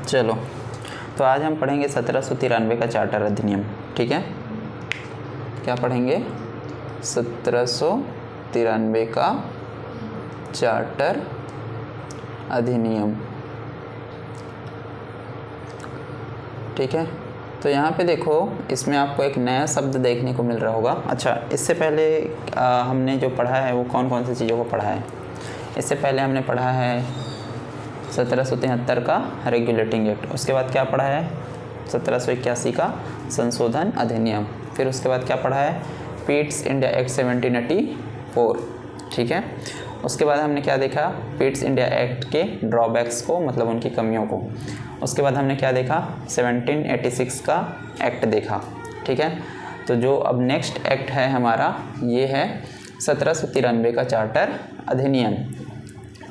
चलो, तो आज हम पढ़ेंगे 1793 का चार्टर अधिनियम। ठीक है, क्या पढ़ेंगे? 1793 का चार्टर अधिनियम। ठीक है, तो यहाँ पे देखो, इसमें आपको एक नया शब्द देखने को मिल रहा होगा। अच्छा, इससे पहले हमने जो पढ़ा है वो कौन कौन सी चीज़ों को पढ़ा है? इससे पहले हमने पढ़ा है 1773 का रेगुलेटिंग एक्ट। उसके बाद क्या पढ़ा है? 1781 का संशोधन अधिनियम। फिर उसके बाद क्या पढ़ा है? Pitt's India act 1784। ठीक है, उसके बाद हमने क्या देखा? पीट्स इंडिया एक्ट के ड्रॉबैक्स को, मतलब उनकी कमियों को। उसके बाद हमने क्या देखा? 1786 का एक्ट देखा। ठीक है, तो जो अब नेक्स्ट एक्ट है हमारा, ये है 1793 का चार्टर अधिनियम,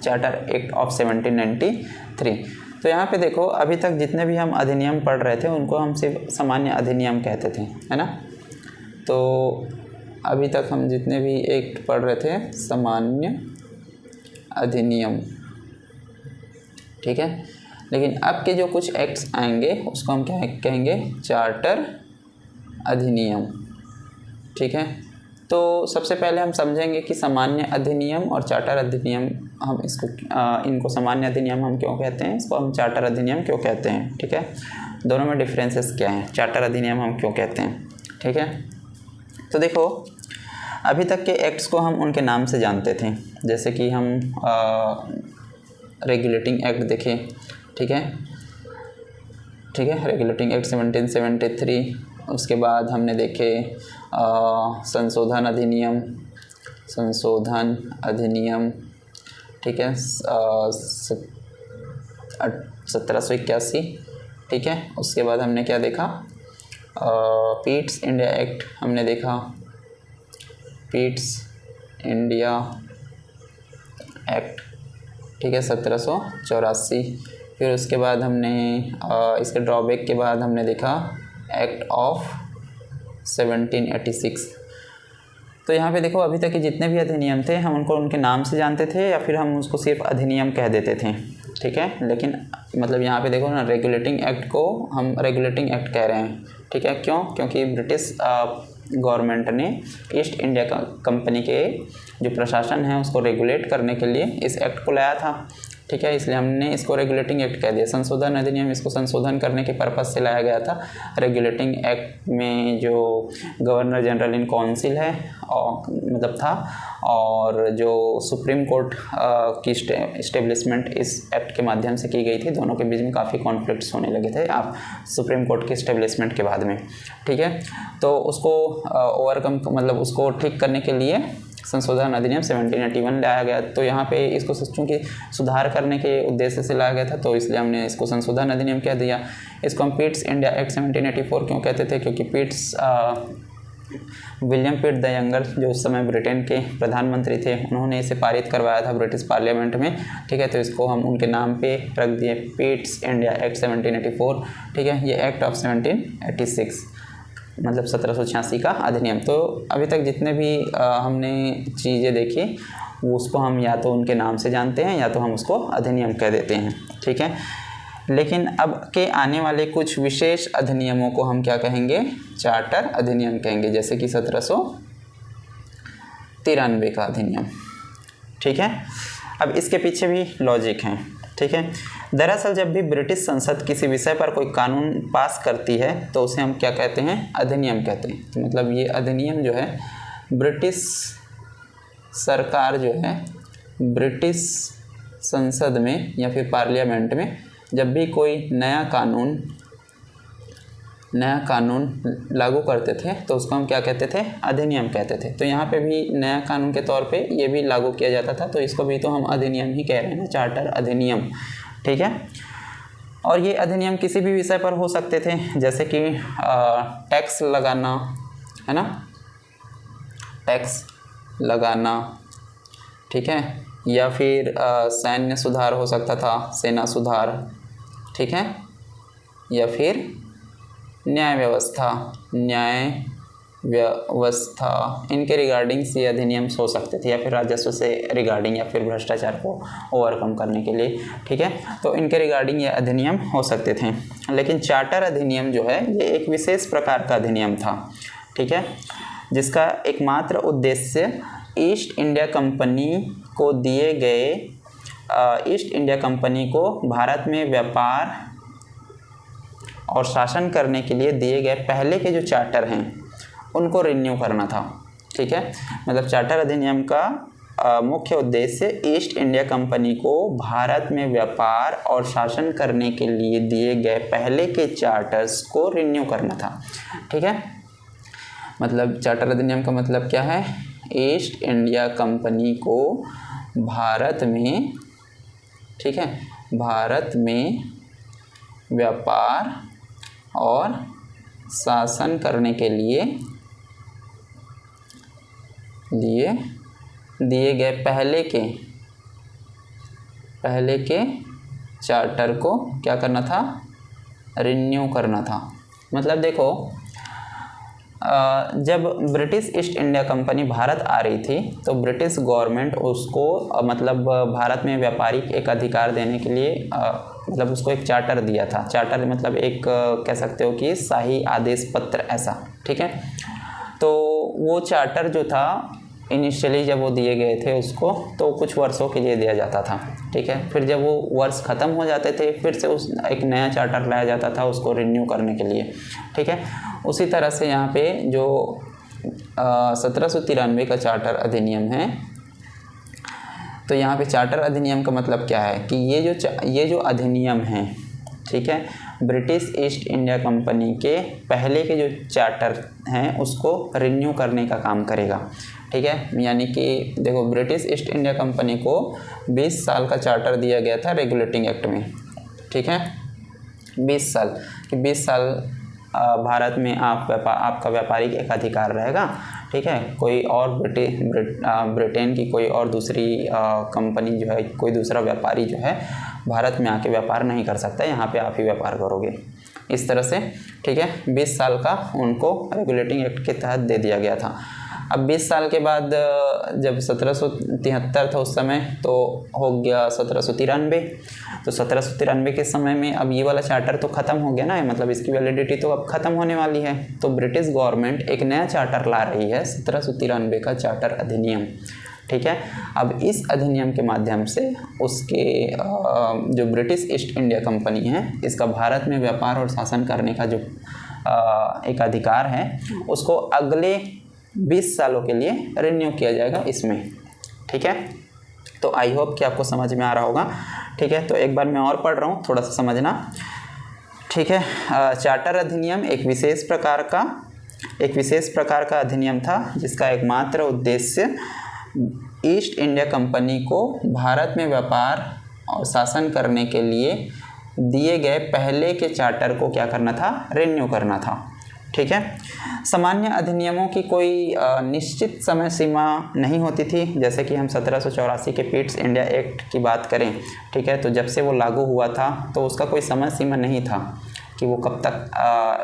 चार्टर एक्ट ऑफ 1793। तो यहाँ पे देखो, अभी तक जितने भी हम अधिनियम पढ़ रहे थे उनको हम सिर्फ सामान्य अधिनियम कहते थे, है ना। तो अभी तक हम जितने भी एक्ट पढ़ रहे थे सामान्य अधिनियम, ठीक है। लेकिन अब के जो कुछ एक्ट्स आएंगे उसको हम क्या कहेंगे? चार्टर अधिनियम। ठीक है, तो सबसे पहले हम समझेंगे कि सामान्य अधिनियम और चार्टर अधिनियम, हम इसको इनको सामान्य अधिनियम हम क्यों कहते हैं, इसको हम चार्टर अधिनियम क्यों कहते हैं। ठीक है, दोनों में डिफरेंसेस क्या हैं, चार्टर अधिनियम हम क्यों कहते हैं। ठीक है, तो देखो, अभी तक के एक्ट्स को हम उनके नाम से जानते थे, जैसे कि हम रेगुलेटिंग एक्ट देखें। ठीक है, रेगुलेटिंग एक्ट 1773। उसके बाद हमने देखे संशोधन अधिनियम, ठीक है, 1781। ठीक है, उसके बाद हमने क्या देखा? पीट्स इंडिया एक्ट हमने देखा, पीट्स इंडिया एक्ट, ठीक है, 1784। फिर उसके बाद हमने इसके ड्रॉबैक के बाद हमने देखा एक्ट ऑफ 1786। तो यहाँ पे देखो, अभी तक के जितने भी अधिनियम थे हम उनको उनके नाम से जानते थे या फिर हम उसको सिर्फ अधिनियम कह देते थे। ठीक है, लेकिन मतलब यहाँ पे देखो ना, रेगुलेटिंग एक्ट को हम रेगुलेटिंग एक्ट कह रहे हैं। ठीक है, क्यों? क्योंकि ब्रिटिश गवर्नमेंट ने ईस्ट इंडिया कंपनी के जो प्रशासन है उसको रेगुलेट करने के लिए इस एक्ट को लाया था। ठीक है, इसलिए हमने इसको रेगुलेटिंग एक्ट कह दिया। संशोधन अधिनियम, इसको संशोधन करने के पर्पज़ से लाया गया था। रेगुलेटिंग एक्ट में जो गवर्नर जनरल इन काउंसिल है और मतलब था, और जो सुप्रीम कोर्ट की इस्टेब्लिशमेंट इस एक्ट के माध्यम से की गई थी। दोनों के बीच में काफ़ी कॉन्फ्लिक्ट्स होने लगे थे आप सुप्रीम कोर्ट के इस्टेब्लिशमेंट के बाद में। ठीक है, तो उसको ओवरकम, मतलब उसको ठीक करने के लिए संशोधन अधिनियम 1781 लाया गया। तो यहाँ पे इसको चूँकि सुधार करने के उद्देश्य से लाया गया था, तो इसलिए हमने इसको संशोधन अधिनियम कह दिया। इसको हम पीट्स इंडिया एक्ट 1784 क्यों कहते थे? क्योंकि Pitt's William Pitt the younger, जो उस समय ब्रिटेन के प्रधानमंत्री थे, उन्होंने इसे पारित करवाया था ब्रिटिश पार्लियामेंट में। ठीक है, तो इसको हम उनके नाम पे रख दिए, पीट्स इंडिया एक्ट 1784। ठीक है, ये एक्ट ऑफ 1786, मतलब 1786 का अधिनियम। तो अभी तक जितने भी हमने चीज़ें देखी वो उसको हम या तो उनके नाम से जानते हैं या तो हम उसको अधिनियम कह देते हैं। ठीक है, लेकिन अब के आने वाले कुछ विशेष अधिनियमों को हम क्या कहेंगे? चार्टर अधिनियम कहेंगे, जैसे कि 1793 का अधिनियम। ठीक है, अब इसके पीछे भी लॉजिक है। ठीक है, दरअसल जब भी ब्रिटिश संसद किसी विषय पर कोई कानून पास करती है तो उसे हम क्या कहते हैं? अधिनियम कहते हैं। तो मतलब ये अधिनियम जो है, ब्रिटिश सरकार जो है ब्रिटिश संसद में या फिर पार्लियामेंट में जब भी कोई नया कानून लागू करते थे तो उसको हम क्या कहते थे? अधिनियम कहते थे। तो यहाँ पे भी नया कानून के तौर पे ये भी लागू किया जाता था, तो इसको भी तो हम अधिनियम ही कह रहे हैं ना, चार्टर अधिनियम। ठीक है, और ये अधिनियम किसी भी विषय पर हो सकते थे, जैसे कि टैक्स लगाना, है ना, टैक्स लगाना। ठीक है, या फिर सैन्य सुधार हो सकता था, सेना सुधार। ठीक है, या फिर न्याय व्यवस्था, इनके रिगार्डिंग ये अधिनियम हो सकते थे, या फिर राजस्व से रिगार्डिंग, या फिर भ्रष्टाचार को ओवरकम करने के लिए, ठीक है। तो इनके रिगार्डिंग ये अधिनियम हो सकते थे। लेकिन चार्टर अधिनियम जो है ये एक विशेष प्रकार का अधिनियम था, ठीक है, जिसका एकमात्र उद्देश्य ईस्ट इंडिया कंपनी को दिए गए ईस्ट इंडिया कंपनी को भारत में व्यापार और शासन करने के लिए दिए गए पहले के जो चार्टर हैं उनको रिन्यू करना था, ठीक है। मतलब चार्टर अधिनियम का मुख्य उद्देश्य ईस्ट इंडिया कंपनी को भारत में व्यापार और शासन करने के लिए दिए गए पहले के चार्टर्स को रिन्यू करना था, ठीक है। मतलब चार्टर अधिनियम का मतलब क्या है, ईस्ट इंडिया कंपनी को भारत में, ठीक है, भारत में व्यापार और शासन करने के लिए दिए गए पहले के चार्टर को क्या करना था, रिन्यू करना था। मतलब देखो, जब British East India Company Bharat आ रही थी तो ब्रिटिश गवर्नमेंट उसको मतलब भारत में व्यापारिक एक अधिकार देने के लिए मतलब उसको एक चार्टर दिया था। चार्टर मतलब एक कह सकते हो कि शाही आदेश पत्र ऐसा, ठीक है। तो वो चार्टर जो था इनिशियली जब वो दिए गए थे उसको तो कुछ वर्षों के लिए दिया जाता था, ठीक है। फिर जब वो वर्ष ख़त्म हो जाते थे फिर से उस एक नया चार्टर लाया जाता था उसको रिन्यू करने के लिए, ठीक है। उसी तरह से यहाँ पे जो 1793 का चार्टर अधिनियम है, तो यहाँ पे चार्टर अधिनियम का मतलब क्या है कि ये जो अधिनियम है, ठीक है, ब्रिटिश ईस्ट इंडिया कंपनी के पहले के जो चार्टर हैं उसको रिन्यू करने का काम करेगा, ठीक है। यानी कि देखो, ब्रिटिश ईस्ट इंडिया कंपनी को 20 साल का चार्टर दिया गया था रेगुलेटिंग एक्ट में, ठीक है, 20 साल कि 20 साल भारत में आपका व्यापारिक एक अधिकार रहेगा, ठीक है। कोई और ब्रिटेन की कोई और दूसरी कंपनी जो है, कोई दूसरा व्यापारी जो है भारत में आके व्यापार नहीं कर सकता, यहाँ पे आप ही व्यापार करोगे, इस तरह से, ठीक है। 20 साल का उनको रेगुलेटिंग एक्ट के तहत दे दिया गया था। अब 20 साल के बाद जब 1773 था उस समय तो हो गया 1793। तो 1793 के समय में अब ये वाला चार्टर तो ख़त्म हो गया ना, मतलब इसकी वैलिडिटी तो अब ख़त्म होने वाली है। तो ब्रिटिश गवर्नमेंट एक नया चार्टर ला रही है, 1793 का चार्टर अधिनियम, ठीक है। अब इस अधिनियम के माध्यम से उसके जो ब्रिटिश ईस्ट इंडिया कंपनी है इसका भारत में व्यापार और शासन करने का जो एक अधिकार है उसको अगले 20 सालों के लिए रिन्यू किया जाएगा इसमें, ठीक है। तो आई होप कि आपको समझ में आ रहा होगा, ठीक है। तो एक बार मैं और पढ़ रहा हूँ, थोड़ा सा समझना, ठीक है। चार्टर अधिनियम एक विशेष प्रकार का अधिनियम था जिसका एकमात्र उद्देश्य ईस्ट इंडिया कंपनी को भारत में व्यापार और शासन करने के लिए दिए गए पहले के चार्टर को क्या करना था, रिन्यू करना था, ठीक है। सामान्य अधिनियमों की कोई निश्चित समय सीमा नहीं होती थी, जैसे कि हम 1784 के पीट्स इंडिया एक्ट की बात करें, ठीक है। तो जब से वो लागू हुआ था तो उसका कोई समय सीमा नहीं था कि वो कब तक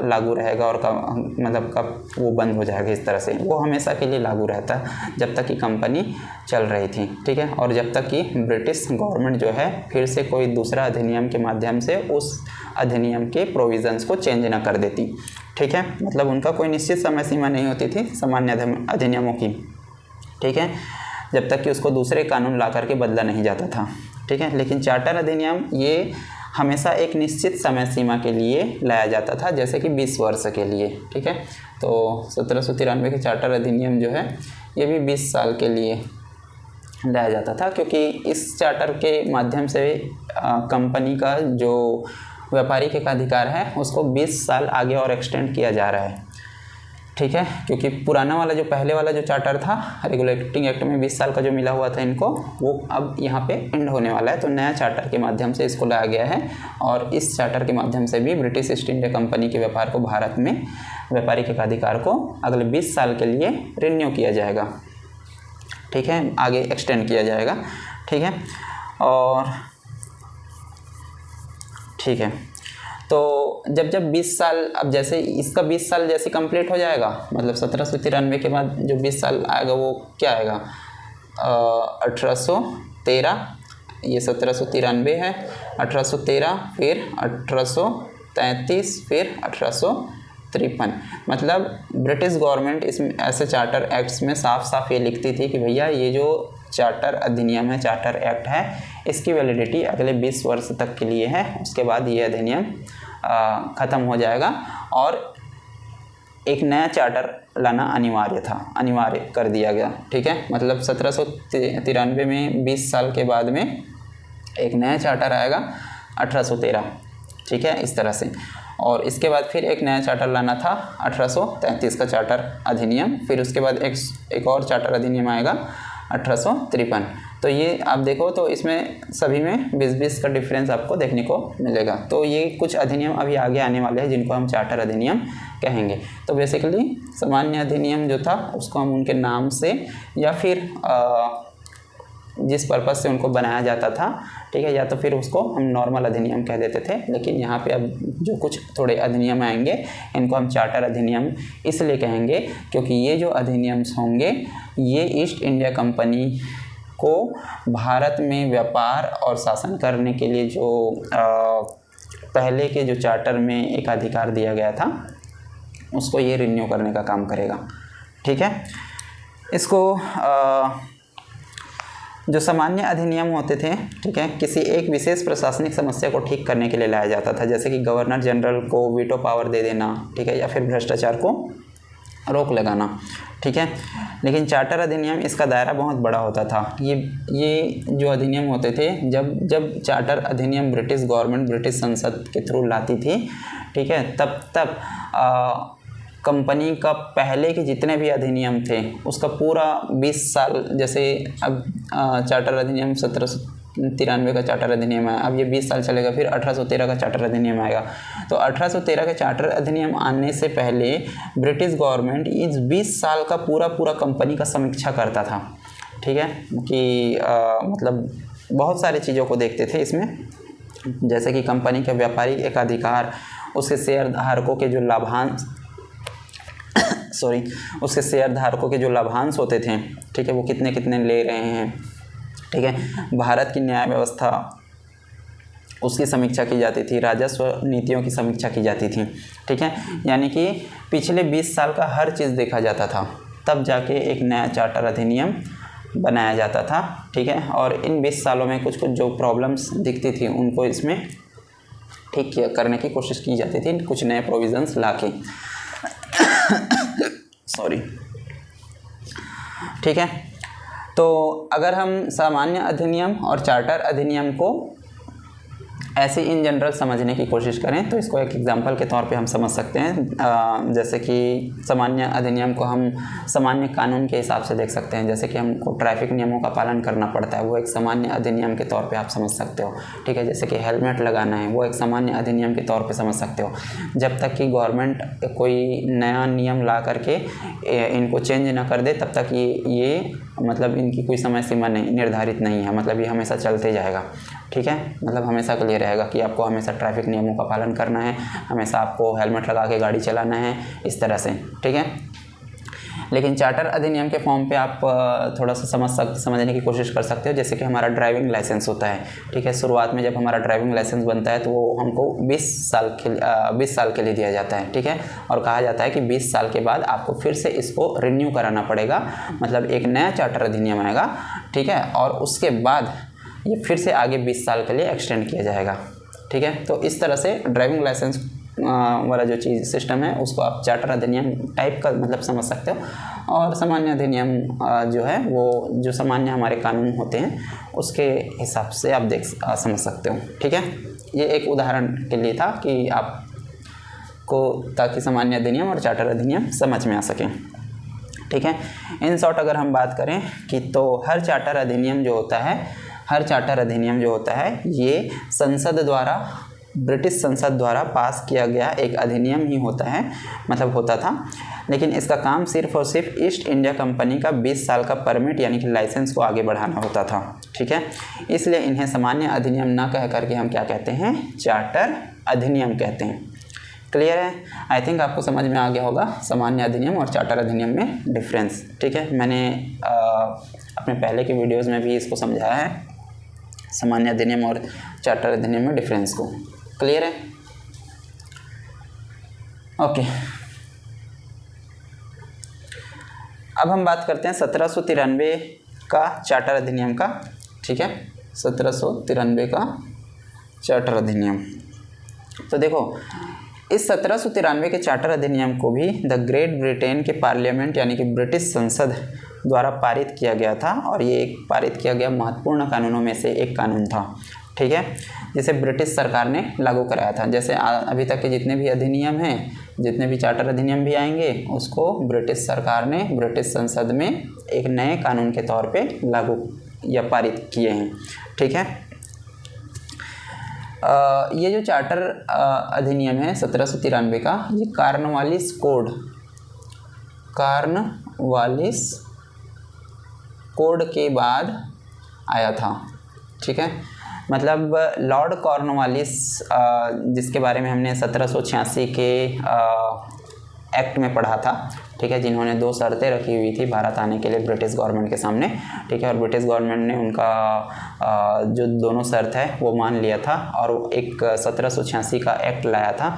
लागू रहेगा और कब वो बंद हो जाएगा, इस तरह से वो हमेशा के लिए लागू रहता है जब तक कि कंपनी चल रही थी, ठीक है। और जब तक कि ब्रिटिश गवर्नमेंट जो है फिर से कोई दूसरा अधिनियम के माध्यम से उस अधिनियम के प्रोविज़न्स को चेंज ना कर देती, ठीक है। मतलब उनका कोई निश्चित समय सीमा नहीं होती थी सामान्य अधिनियमों की, ठीक है, जब तक कि उसको दूसरे कानून ला करके बदला नहीं जाता था, ठीक है। लेकिन चार्टर अधिनियम ये हमेशा एक निश्चित समय सीमा के लिए लाया जाता था, जैसे कि 20 वर्ष के लिए, ठीक है। तो 1793 के चार्टर अधिनियम जो है ये भी 20 साल के लिए लाया जाता था, क्योंकि इस चार्टर के माध्यम से कंपनी का जो व्यापारिक एक अधिकार है उसको 20 साल आगे और एक्सटेंड किया जा रहा है, ठीक है। क्योंकि पुराना वाला जो पहले वाला जो चार्टर था रेगुलेटिंग एक्ट में 20 साल का जो मिला हुआ था इनको, वो अब यहाँ पे एंड होने वाला है। तो नया चार्टर के माध्यम से इसको लाया गया है और इस चार्टर के माध्यम से भी ब्रिटिश ईस्ट इंडिया कंपनी के व्यापार को भारत में व्यापारिक एक अधिकार को अगले 20 साल के लिए रिन्यू किया जाएगा, ठीक है, आगे एक्सटेंड किया जाएगा, ठीक है। और ठीक है, तो जब 20 साल, अब जैसे इसका 20 साल जैसे कंप्लीट हो जाएगा, मतलब 1793 के बाद जो 20 साल आएगा वो क्या आएगा, 1813, ये 1793 है, 1813, फिर 1833, फिर 1853। मतलब ब्रिटिश गवर्नमेंट इसमें ऐसे चार्टर एक्ट्स में साफ साफ ये लिखती थी कि भैया ये जो चार्टर अधिनियम है, चार्टर एक्ट है, इसकी वैलिडिटी अगले 20 वर्ष तक के लिए है, उसके बाद ये अधिनियम ख़त्म हो जाएगा और एक नया चार्टर लाना अनिवार्य था, अनिवार्य कर दिया गया। ठीक है, मतलब 1793 में 20 साल के बाद में एक नया चार्टर आएगा 1813। ठीक है, इस तरह से। और इसके बाद फिर एक नया चार्टर लाना था 1833 का चार्टर अधिनियम, फिर उसके बाद एक और चार्टर अधिनियम आएगा 1853। तो ये आप देखो तो इसमें सभी में 20-20 का डिफरेंस आपको देखने को मिलेगा। तो ये कुछ अधिनियम अभी आगे आने वाले हैं जिनको हम चार्टर अधिनियम कहेंगे। तो बेसिकली सामान्य अधिनियम जो था उसको हम उनके नाम से या फिर जिस पर्पज़ से उनको बनाया जाता था, ठीक है, या तो फिर उसको हम नॉर्मल अधिनियम कह देते थे। लेकिन यहाँ पे अब जो कुछ थोड़े अधिनियम आएंगे इनको हम चार्टर अधिनियम इसलिए कहेंगे क्योंकि ये जो अधिनियम्स होंगे ये ईस्ट इंडिया कंपनी को भारत में व्यापार और शासन करने के लिए जो पहले के जो चार्टर में एक अधिकार दिया गया था उसको ये रिन्यू करने का काम करेगा। ठीक है, इसको जो सामान्य अधिनियम होते थे, ठीक है, किसी एक विशेष प्रशासनिक समस्या को ठीक करने के लिए लाया जाता था, जैसे कि गवर्नर जनरल को वीटो पावर दे देना, ठीक है, या फिर भ्रष्टाचार को रोक लगाना। ठीक है, लेकिन चार्टर अधिनियम इसका दायरा बहुत बड़ा होता था। ये जो अधिनियम होते थे, जब चार्टर अधिनियम ब्रिटिश गवर्नमेंट ब्रिटिश संसद के थ्रू लाती थी, ठीक है, तब कंपनी का पहले के जितने भी अधिनियम थे उसका पूरा 20 साल, जैसे अब चार्टर अधिनियम 1793 का चार्टर अधिनियम है, अब ये 20 साल चलेगा, फिर 1813 का चार्टर अधिनियम आएगा। तो 1813 के चार्टर अधिनियम आने से पहले ब्रिटिश गवर्नमेंट इस 20 साल का पूरा कंपनी का समीक्षा करता था। ठीक है, कि मतलब बहुत सारी चीज़ों को देखते थे इसमें, जैसे कि कंपनी के व्यापारिक एकाधिकार, उसके शेयर धारकों के जो लाभांश उसके शेयर धारकों के जो लाभांश होते थे, ठीक है, वो कितने कितने ले रहे हैं। ठीक है, भारत की न्याय व्यवस्था उसकी समीक्षा की जाती थी, राजस्व नीतियों की समीक्षा की जाती थी। ठीक है, यानी कि पिछले 20 साल का हर चीज़ देखा जाता था, तब जाके एक नया चार्टर अधिनियम बनाया जाता था। ठीक है, और इन 20 सालों में कुछ जो प्रॉब्लम्स दिखती थी उनको इसमें ठीक करने की कोशिश की जाती थी, कुछ नए प्रोविज़न्स लाके। ठीक है, तो अगर हम सामान्य अधिनियम और चार्टर अधिनियम को ऐसे इन जनरल समझने की कोशिश करें तो इसको एक एग्जांपल के तौर पे हम समझ सकते हैं। जैसे कि सामान्य अधिनियम को हम सामान्य कानून के हिसाब से देख सकते हैं, जैसे कि हमको ट्रैफिक नियमों का पालन करना पड़ता है, वो एक सामान्य अधिनियम के तौर पे आप समझ सकते हो। ठीक है, जैसे कि हेलमेट लगाना है, वो एक सामान्य अधिनियम के तौर पे समझ सकते हो। जब तक कि गवर्नमेंट कोई नया नियम ला करके इनको चेंज ना कर दे तब तक ये मतलब इनकी कोई समय सीमा नहीं निर्धारित नहीं है, मतलब ये हमेशा चलते जाएगा। ठीक है, मतलब हमेशा के लिए रहेगा कि आपको हमेशा ट्रैफिक नियमों का पालन करना है, हमेशा आपको हेलमेट लगा के गाड़ी चलाना है, इस तरह से। ठीक है, लेकिन चार्टर अधिनियम के फॉर्म पे आप थोड़ा सा समझने की कोशिश कर सकते हो। जैसे कि हमारा ड्राइविंग लाइसेंस होता है, ठीक है, शुरुआत में जब हमारा ड्राइविंग लाइसेंस बनता है तो वो हमको 20 साल के लिए दिया जाता है। ठीक है, और कहा जाता है कि 20 साल के बाद आपको फिर से इसको रिन्यू कराना पड़ेगा, मतलब एक नया चार्टर अधिनियम आएगा। ठीक है, और उसके बाद ये फिर से आगे 20 साल के लिए एक्सटेंड किया जाएगा। ठीक है, तो इस तरह से ड्राइविंग लाइसेंस वाला जो चीज़ सिस्टम है उसको आप चार्टर अधिनियम टाइप का मतलब समझ सकते हो। और सामान्य अधिनियम जो है वो जो सामान्य हमारे कानून होते हैं उसके हिसाब से आप समझ सकते हो। ठीक है, ये एक उदाहरण के लिए था कि आपको ताकि सामान्य अधिनियम और चार्टर अधिनियम समझ में आ सकें। ठीक है, इन शॉर्ट अगर हम बात करें कि तो हर चार्टर अधिनियम जो होता है ये संसद द्वारा ब्रिटिश संसद द्वारा पास किया गया एक अधिनियम ही होता है, मतलब होता था, लेकिन इसका काम सिर्फ और सिर्फ ईस्ट इंडिया कंपनी का 20 साल का परमिट यानी कि लाइसेंस को आगे बढ़ाना होता था। ठीक है, इसलिए इन्हें सामान्य अधिनियम ना कह करके हम क्या कहते हैं, चार्टर अधिनियम कहते हैं। क्लियर है? आई थिंक आपको समझ में आ गया होगा सामान्य अधिनियम और चार्टर अधिनियम में डिफरेंस। ठीक है, मैंने अपने पहले के वीडियोस में भी इसको समझाया है, सामान्य अधिनियम और चार्टर अधिनियम में डिफरेंस को। क्लियर है? ओके, अब हम बात करते हैं 1793 का चार्टर अधिनियम का। ठीक है, 1793 का चार्टर अधिनियम। तो देखो, इस 1793 के चार्टर अधिनियम को भी द ग्रेट ब्रिटेन के पार्लियामेंट यानी कि ब्रिटिश संसद द्वारा पारित किया गया था, और ये एक पारित किया गया महत्वपूर्ण कानूनों में से एक कानून था। ठीक है, जिसे ब्रिटिश सरकार ने लागू कराया था। जैसे अभी तक के जितने भी अधिनियम हैं, जितने भी चार्टर अधिनियम भी आएंगे, उसको ब्रिटिश सरकार ने ब्रिटिश संसद में एक नए कानून के तौर पे लागू या पारित किए हैं। ठीक है, ये जो चार्टर अधिनियम है 1793 का, ये कॉर्नवालिस कोड के बाद आया था। ठीक है, मतलब लॉर्ड कॉर्नवालिस, जिसके बारे में हमने 1786 के एक्ट में पढ़ा था। ठीक है, जिन्होंने 2 शर्तें रखी हुई थी भारत आने के लिए ब्रिटिश गवर्नमेंट के सामने। ठीक है, और ब्रिटिश गवर्नमेंट ने उनका जो दोनों शर्त है वो मान लिया था, और एक 1786 का एक्ट लाया था,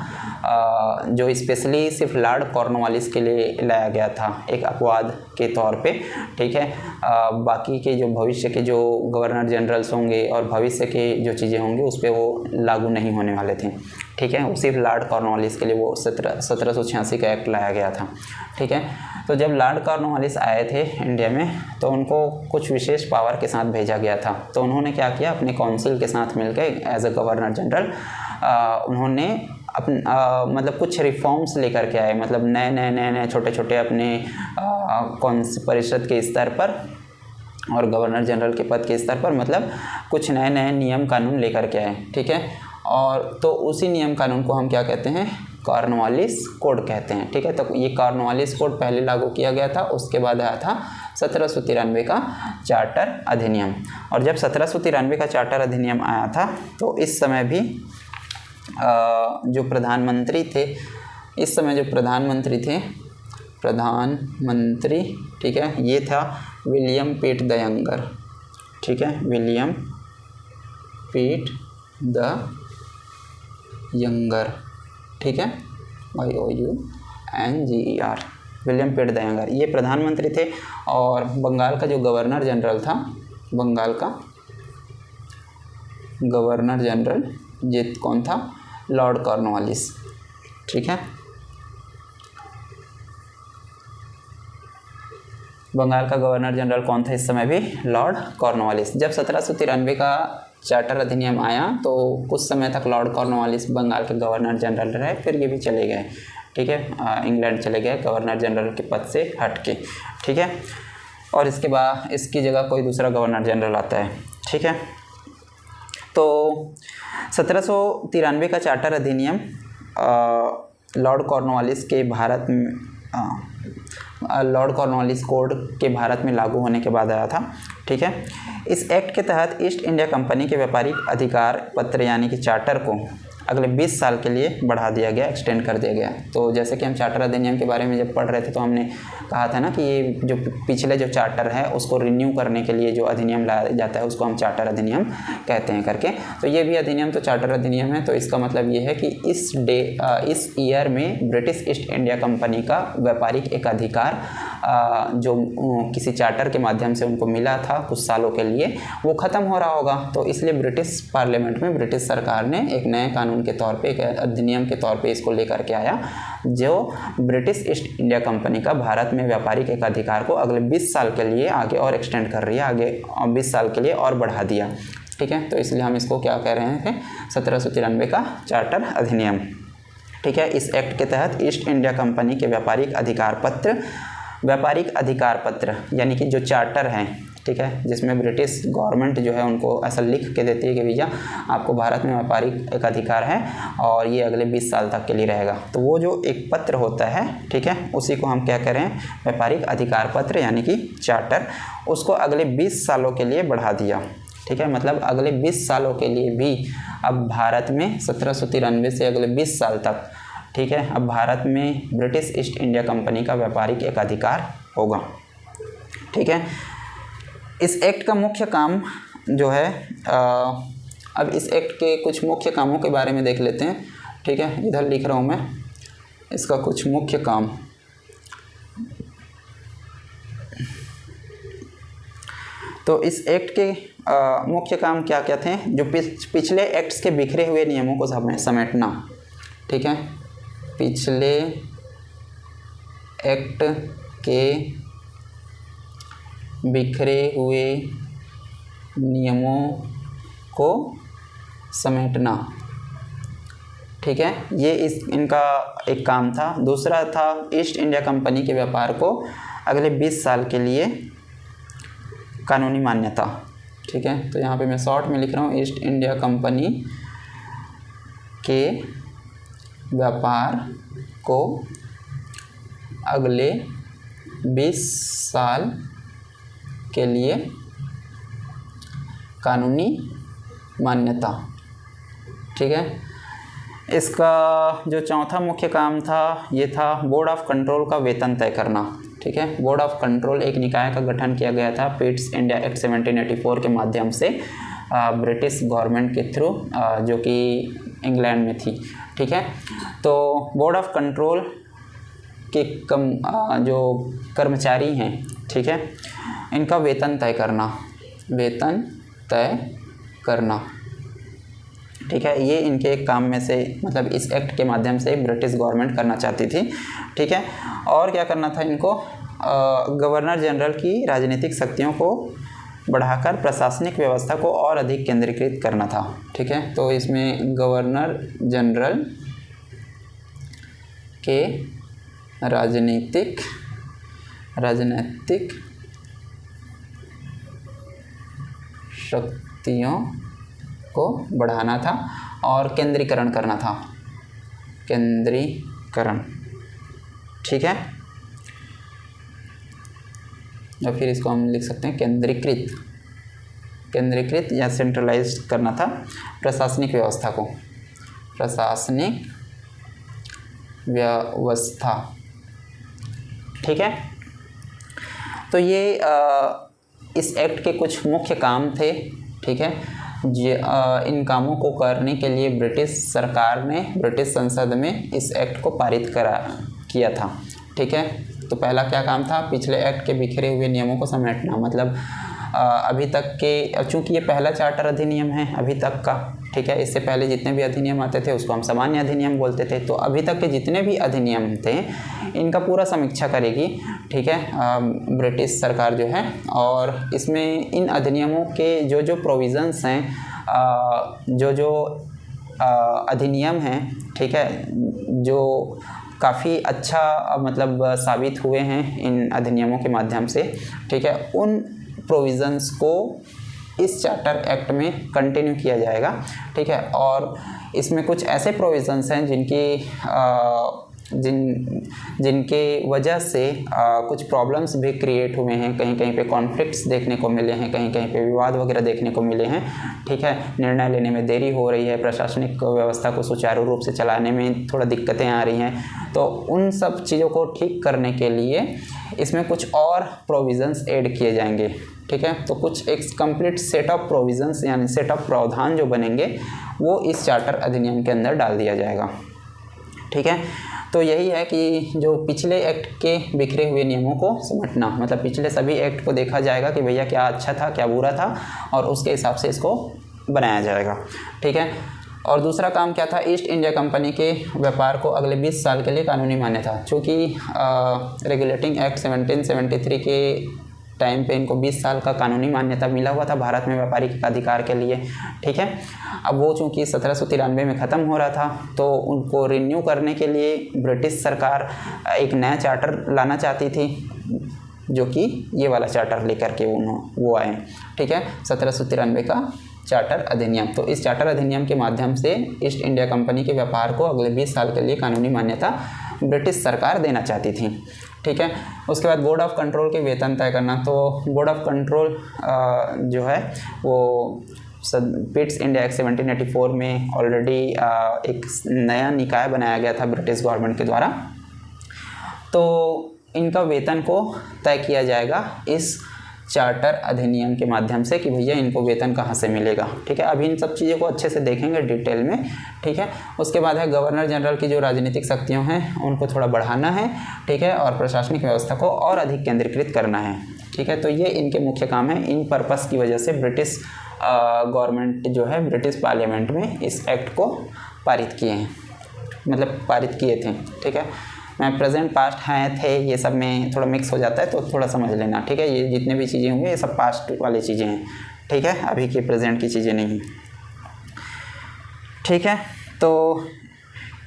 जो स्पेशली सिर्फ लॉर्ड कॉर्नवालिस के लिए लाया गया था, एक अपवाद के तौर पे। ठीक है, बाकी के जो भविष्य के जो गवर्नर जनरल्स होंगे और भविष्य के जो चीज़ें होंगी उस पर वो लागू नहीं होने वाले थे। ठीक है, वो सिर्फ लॉर्ड कॉर्नवालिस के लिए वो 1786 का एक्ट लाया गया था। ठीक है, तो जब लॉर्ड कॉर्नवालिस आए थे इंडिया में, तो उनको कुछ विशेष पावर के साथ भेजा गया था। तो उन्होंने क्या किया, अपने काउंसिल के साथ मिलकर एज ए गवर्नर जनरल उन्होंने मतलब कुछ रिफॉर्म्स लेकर के आए, मतलब नए छोटे छोटे अपने परिषद के स्तर पर और गवर्नर जनरल के पद के स्तर पर, मतलब कुछ नए नियम कानून लेकर के आए। ठीक है, और तो उसी नियम कानून को हम क्या कहते हैं, कॉर्नवालिस कोड कहते हैं। ठीक है, तो ये कॉर्नवालिस कोड पहले लागू किया गया था, उसके बाद आया था 1793 का चार्टर अधिनियम। और जब 1793 का चार्टर अधिनियम आया था, तो इस समय भी जो प्रधानमंत्री थे, इस समय जो प्रधानमंत्री थे, ठीक है, ये था विलियम पिट द यंगर। ठीक है, विलियम पिट द यंगर। ठीक है, YOUNGER, William Pitt the younger, ये प्रधानमंत्री थे। और बंगाल का जो गवर्नर जनरल था, बंगाल का गवर्नर जनरल ये कौन था, लॉर्ड कॉर्नवालिस। ठीक है, बंगाल का गवर्नर जनरल कौन था इस समय भी, लॉर्ड कॉर्नवालिस। जब 1793 का चार्टर अधिनियम आया, तो कुछ समय तक लॉर्ड कॉर्नवालिस बंगाल के गवर्नर जनरल रहे, फिर ये भी चले गए। ठीक है, इंग्लैंड चले गए गवर्नर जनरल के पद से हट के। ठीक है, और इसके बाद इसकी जगह कोई दूसरा गवर्नर जनरल आता है। ठीक है, तो 1793 का चार्टर अधिनियम लॉर्ड कॉर्नवालिस के भारत में लॉर्ड कॉर्नवालिस कोड के भारत में लागू होने के बाद आया था। ठीक है, इस एक्ट के तहत ईस्ट इंडिया कंपनी के व्यापारिक अधिकार पत्र यानी कि चार्टर को अगले 20 साल के लिए बढ़ा दिया गया, एक्सटेंड कर दिया गया। तो जैसे कि हम चार्टर अधिनियम के बारे में जब पढ़ रहे थे, तो हमने कहा था ना कि ये जो पिछले जो चार्टर है उसको रिन्यू करने के लिए जो अधिनियम लाया जाता है उसको हम चार्टर अधिनियम कहते हैं करके। तो ये भी अधिनियम तो चार्टर अधिनियम है। तो इसका मतलब ये है कि इस ईयर में ब्रिटिश ईस्ट इंडिया कंपनी का व्यापारिक एक अधिकार जो किसी चार्टर के माध्यम से उनको मिला था कुछ सालों के लिए, वो ख़त्म हो रहा होगा। तो इसलिए ब्रिटिश पार्लियामेंट में ब्रिटिश सरकार ने एक नए कानून के तौर पे, एक अधिनियम के तौर पे इसको लेकर के आया, जो ब्रिटिश ईस्ट इंडिया कंपनी का भारत में व्यापारिक एक अधिकार को अगले 20 साल के लिए आगे और एक्सटेंड कर रही है, आगे 20 साल के लिए और बढ़ा दिया। ठीक है, तो इसलिए हम इसको क्या कह रहे हैं, 1793 का चार्टर अधिनियम। ठीक है, इस एक्ट के तहत ईस्ट इंडिया कंपनी के व्यापारिक अधिकार पत्र यानी कि जो चार्टर हैं, ठीक है, जिसमें ब्रिटिश गवर्नमेंट जो है उनको ऐसा लिख के देती है कि भैया आपको भारत में व्यापारिक एक अधिकार है और ये अगले 20 साल तक के लिए रहेगा। तो वो जो एक पत्र होता है, ठीक है, उसी को हम क्या करें, व्यापारिक अधिकार पत्र यानी कि चार्टर, उसको अगले 20 सालों के लिए बढ़ा दिया। ठीक है, मतलब अगले 20 सालों के लिए भी अब भारत में 1793 से अगले 20 साल तक, ठीक है, अब भारत में ब्रिटिश ईस्ट इंडिया कंपनी का व्यापारिक एक अधिकार होगा। ठीक है, इस एक्ट का मुख्य काम जो है अब इस एक्ट के कुछ मुख्य कामों के बारे में देख लेते हैं। ठीक है, इधर लिख रहा हूँ मैं इसका कुछ मुख्य काम। तो इस एक्ट के मुख्य काम क्या क्या थे, जो पिछले एक्ट्स के बिखरे हुए नियमों को समेटना। ठीक है, पिछले एक्ट के बिखरे हुए नियमों को समेटना। ठीक है, ये इनका एक काम था। दूसरा था ईस्ट इंडिया कंपनी के व्यापार को अगले 20 साल के लिए कानूनी मान्यता। ठीक है, तो यहाँ पे मैं शॉर्ट में लिख रहा हूँ, ईस्ट इंडिया कंपनी के व्यापार को अगले 20 साल के लिए कानूनी मान्यता। ठीक है, इसका जो चौथा मुख्य काम था ये था बोर्ड ऑफ कंट्रोल का वेतन तय करना। ठीक है, बोर्ड ऑफ कंट्रोल एक निकाय का गठन किया गया था पिट्स इंडिया एक्ट 1784 के माध्यम से ब्रिटिश गवर्नमेंट के थ्रू, जो कि इंग्लैंड में थी। ठीक है, तो बोर्ड ऑफ कंट्रोल के जो कर्मचारी हैं, ठीक है, इनका वेतन तय करना, वेतन तय करना। ठीक है, ये इनके एक काम में से, मतलब इस एक्ट के माध्यम से ब्रिटिश गवर्नमेंट करना चाहती थी। ठीक है, और क्या करना था इनको, गवर्नर जनरल की राजनीतिक शक्तियों को बढ़ाकर प्रशासनिक व्यवस्था को और अधिक केंद्रीकृत करना था। ठीक है, तो इसमें गवर्नर जनरल के राजनीतिक शक्तियों को बढ़ाना था और केंद्रीकरण करना था, केंद्रीकरण। ठीक है, या फिर इसको हम लिख सकते हैं केंद्रीकृत या सेंट्रलाइज करना था प्रशासनिक व्यवस्था को, प्रशासनिक व्यवस्था। ठीक है, तो ये इस एक्ट के कुछ मुख्य काम थे। ठीक है, इन कामों को करने के लिए ब्रिटिश सरकार ने ब्रिटिश संसद में इस एक्ट को पारित किया था। ठीक है, तो पहला क्या काम था, पिछले एक्ट के बिखरे हुए नियमों को समेटना। मतलब अभी तक के, चूँकि ये पहला चार्टर अधिनियम है अभी तक का। ठीक है, इससे पहले जितने भी अधिनियम आते थे उसको हम सामान्य अधिनियम बोलते थे। तो अभी तक के जितने भी अधिनियम थे इनका पूरा समीक्षा करेगी। ठीक है, ब्रिटिश सरकार जो है, और इसमें इन अधिनियमों के जो प्रोविज़न्स हैं, जो अधिनियम हैं, ठीक है, जो काफ़ी अच्छा मतलब साबित हुए हैं इन अधिनियमों के माध्यम से। ठीक है, उन प्रोविज़न्स को इस चार्टर एक्ट में कंटिन्यू किया जाएगा। ठीक है, और इसमें कुछ ऐसे प्रोविज़न्स हैं जिनके वजह से कुछ प्रॉब्लम्स भी क्रिएट हुए हैं, कहीं कहीं पे कॉन्फ्लिक्ट्स देखने को मिले हैं, कहीं कहीं पे विवाद वगैरह देखने को मिले हैं। ठीक है, निर्णय लेने में देरी हो रही है, प्रशासनिक व्यवस्था को सुचारू रूप से चलाने में थोड़ा दिक्कतें आ रही हैं। तो उन सब चीज़ों को ठीक करने के लिए इसमें कुछ और प्रोविज़न्स ऐड किए जाएंगे। ठीक है, तो कुछ एक कंप्लीट सेट ऑफ प्रोविज़न्स यानी सेट ऑफ प्रावधान जो बनेंगे वो इस चार्टर अधिनियम के अंदर डाल दिया जाएगा। ठीक है, तो यही है कि जो पिछले एक्ट के बिखरे हुए नियमों को समेटना, मतलब पिछले सभी एक्ट को देखा जाएगा कि भैया क्या अच्छा था क्या बुरा था, और उसके हिसाब से इसको बनाया जाएगा। ठीक है, और दूसरा काम क्या था, ईस्ट इंडिया कंपनी के व्यापार को अगले 20 साल के लिए कानूनी मान्यता। चूँकि रेगुलेटिंग एक्ट 1773 के टाइम पे इनको 20 साल का कानूनी मान्यता मिला हुआ था भारत में व्यापारिक अधिकार के लिए। ठीक है, अब वो चूँकि 1793 में ख़त्म हो रहा था, तो उनको रिन्यू करने के लिए ब्रिटिश सरकार एक नया चार्टर लाना चाहती थी जो कि ये वाला चार्टर लेकर के वो आए, ठीक है, 1793 का चार्टर अधिनियम। तो इस चार्टर अधिनियम के माध्यम से ईस्ट इंडिया कंपनी के व्यापार को अगले 20 साल के लिए कानूनी मान्यता ब्रिटिश सरकार देना चाहती थी, ठीक है। उसके बाद बोर्ड ऑफ कंट्रोल के वेतन तय करना। तो बोर्ड ऑफ कंट्रोल जो है वो पिट्स इंडिया एक्ट 1784 में ऑलरेडी एक नया निकाय बनाया गया था ब्रिटिश गवर्नमेंट के द्वारा। तो इनका वेतन को तय किया जाएगा इस चार्टर अधिनियम के माध्यम से कि भैया इनको वेतन कहाँ से मिलेगा, ठीक है। अभी इन सब चीज़ों को अच्छे से देखेंगे डिटेल में, ठीक है। उसके बाद है गवर्नर जनरल की जो राजनीतिक शक्तियाँ हैं उनको थोड़ा बढ़ाना है, ठीक है, और प्रशासनिक व्यवस्था को और अधिक केंद्रीकृत करना है, ठीक है। तो ये इनके मुख्य काम है। इन पर्पस की वजह से ब्रिटिश गवर्नमेंट जो है ब्रिटिश पार्लियामेंट में इस एक्ट को पारित किए हैं, मतलब पारित किए थे, ठीक है। मैं प्रेजेंट पास्ट हैं थे ये सब में थोड़ा मिक्स हो जाता है तो थोड़ा समझ लेना, ठीक है। ये जितने भी चीज़ें होंगी ये सब पास्ट वाली चीज़ें हैं, ठीक है, अभी के प्रेजेंट की चीज़ें नहीं, ठीक है। तो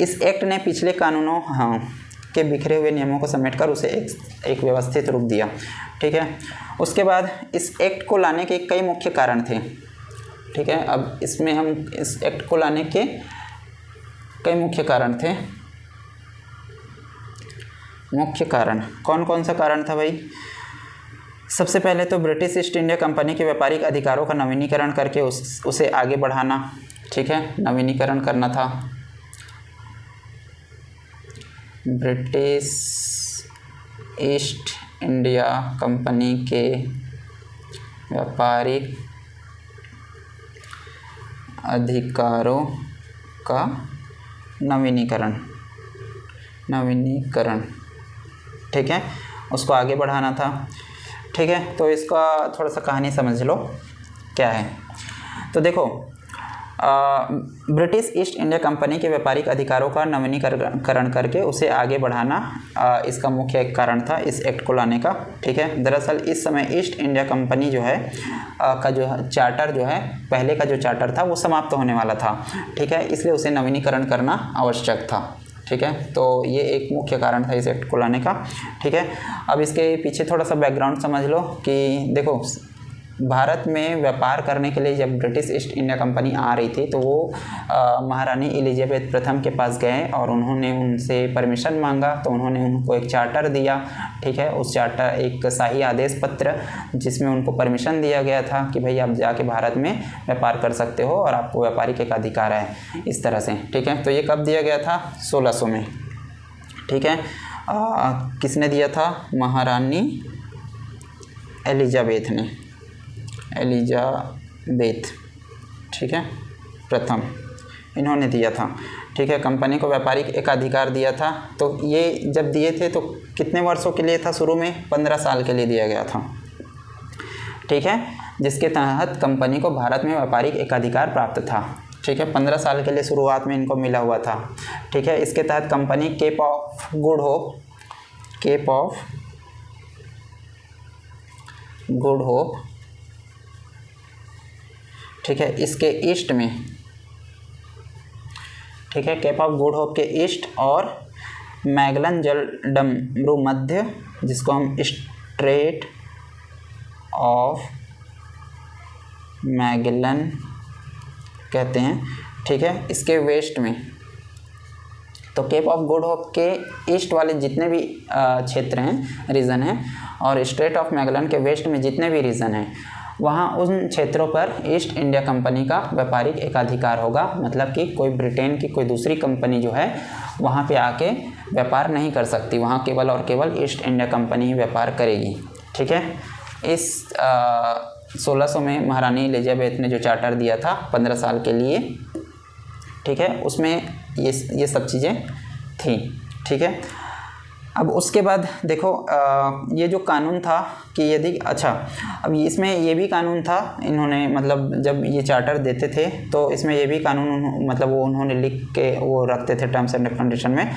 इस एक्ट ने पिछले कानूनों के बिखरे हुए नियमों को समेटकर उसे एक व्यवस्थित रूप दिया, ठीक है। उसके बाद इस एक्ट को लाने के कई मुख्य कारण थे, ठीक है। अब इसमें हम इस एक्ट को लाने के कई मुख्य कारण थे। मुख्य कारण कौन कौन सा कारण था भाई? सबसे पहले तो ब्रिटिश ईस्ट इंडिया कंपनी के व्यापारिक अधिकारों का नवीनीकरण करके उसे आगे बढ़ाना, ठीक है, नवीनीकरण करना था। ब्रिटिश ईस्ट इंडिया कंपनी के व्यापारिक अधिकारों का नवीनीकरण, ठीक है, उसको आगे बढ़ाना था, ठीक है। तो इसका थोड़ा सा कहानी समझ लो क्या है। तो देखो ब्रिटिश ईस्ट इंडिया कंपनी के व्यापारिक अधिकारों का नवीनीकरण करके उसे आगे बढ़ाना इसका मुख्य एक कारण था इस एक्ट को लाने का, ठीक है। दरअसल इस समय ईस्ट इंडिया कंपनी जो है का जो चार्टर जो है पहले का जो चार्टर था वो समाप्त होने वाला था, ठीक है, इसलिए उसे नवीनीकरण करना आवश्यक था, ठीक है। तो ये एक मुख्य कारण था इस एक्ट को लाने का, ठीक है। अब इसके पीछे थोड़ा सा बैकग्राउंड समझ लो कि देखो भारत में व्यापार करने के लिए जब ब्रिटिश ईस्ट इंडिया कंपनी आ रही थी तो वो महारानी एलिजाबेथ प्रथम के पास गए और उन्होंने उनसे परमिशन मांगा, तो उन्होंने उनको एक चार्टर दिया, ठीक है। उस चार्टर एक शाही आदेश पत्र जिसमें उनको परमिशन दिया गया था कि भाई आप जाके भारत में व्यापार कर सकते हो और आपको व्यापारिक एक अधिकार है, इस तरह से, ठीक है। तो ये कब दिया गया था? 1600 में, ठीक है। किसने दिया था? महारानी एलिजाबेथ ने, एलिजाबेथ, ठीक है, प्रथम, इन्होंने दिया था, ठीक है। कंपनी को व्यापारिक एकाधिकार दिया था। तो ये जब दिए थे तो कितने वर्षों के लिए था? शुरू में 15 साल के लिए दिया गया था, ठीक है, जिसके तहत कंपनी को भारत में व्यापारिक एकाधिकार प्राप्त था, ठीक है। 15 साल के लिए शुरुआत में इनको मिला हुआ था, ठीक है। इसके तहत company Cape of Good Hope, ठीक है, इसके ईस्ट में, ठीक है, केप ऑफ गुड होप के ईस्ट और मैगलन जलडमरू मध्य, जिसको हम स्ट्रेट ऑफ मैगलन कहते हैं, ठीक है, इसके वेस्ट में। तो केप ऑफ गुड होप के ईस्ट वाले जितने भी क्षेत्र हैं, रीजन हैं, और स्ट्रेट ऑफ मैगलन के वेस्ट में जितने भी रीजन हैं, वहाँ उन क्षेत्रों पर ईस्ट इंडिया कंपनी का व्यापारिक एकाधिकार होगा। मतलब कि कोई ब्रिटेन की कोई दूसरी कंपनी जो है वहाँ पे आके व्यापार नहीं कर सकती, वहाँ केवल और केवल ईस्ट इंडिया कंपनी ही व्यापार करेगी, ठीक है। इस 1600 में महारानी एलिजाबेथ ने जो चार्टर दिया था 15 साल के लिए, ठीक है, उसमें ये सब चीज़ें थी, ठीक है। अब उसके बाद देखो ये जो कानून था कि यदि अब इसमें ये भी कानून था, इन्होंने मतलब जब ये चार्टर देते थे तो इसमें ये भी कानून मतलब वो उन्होंने लिख के वो रखते थे टर्म्स एंड कंडीशन में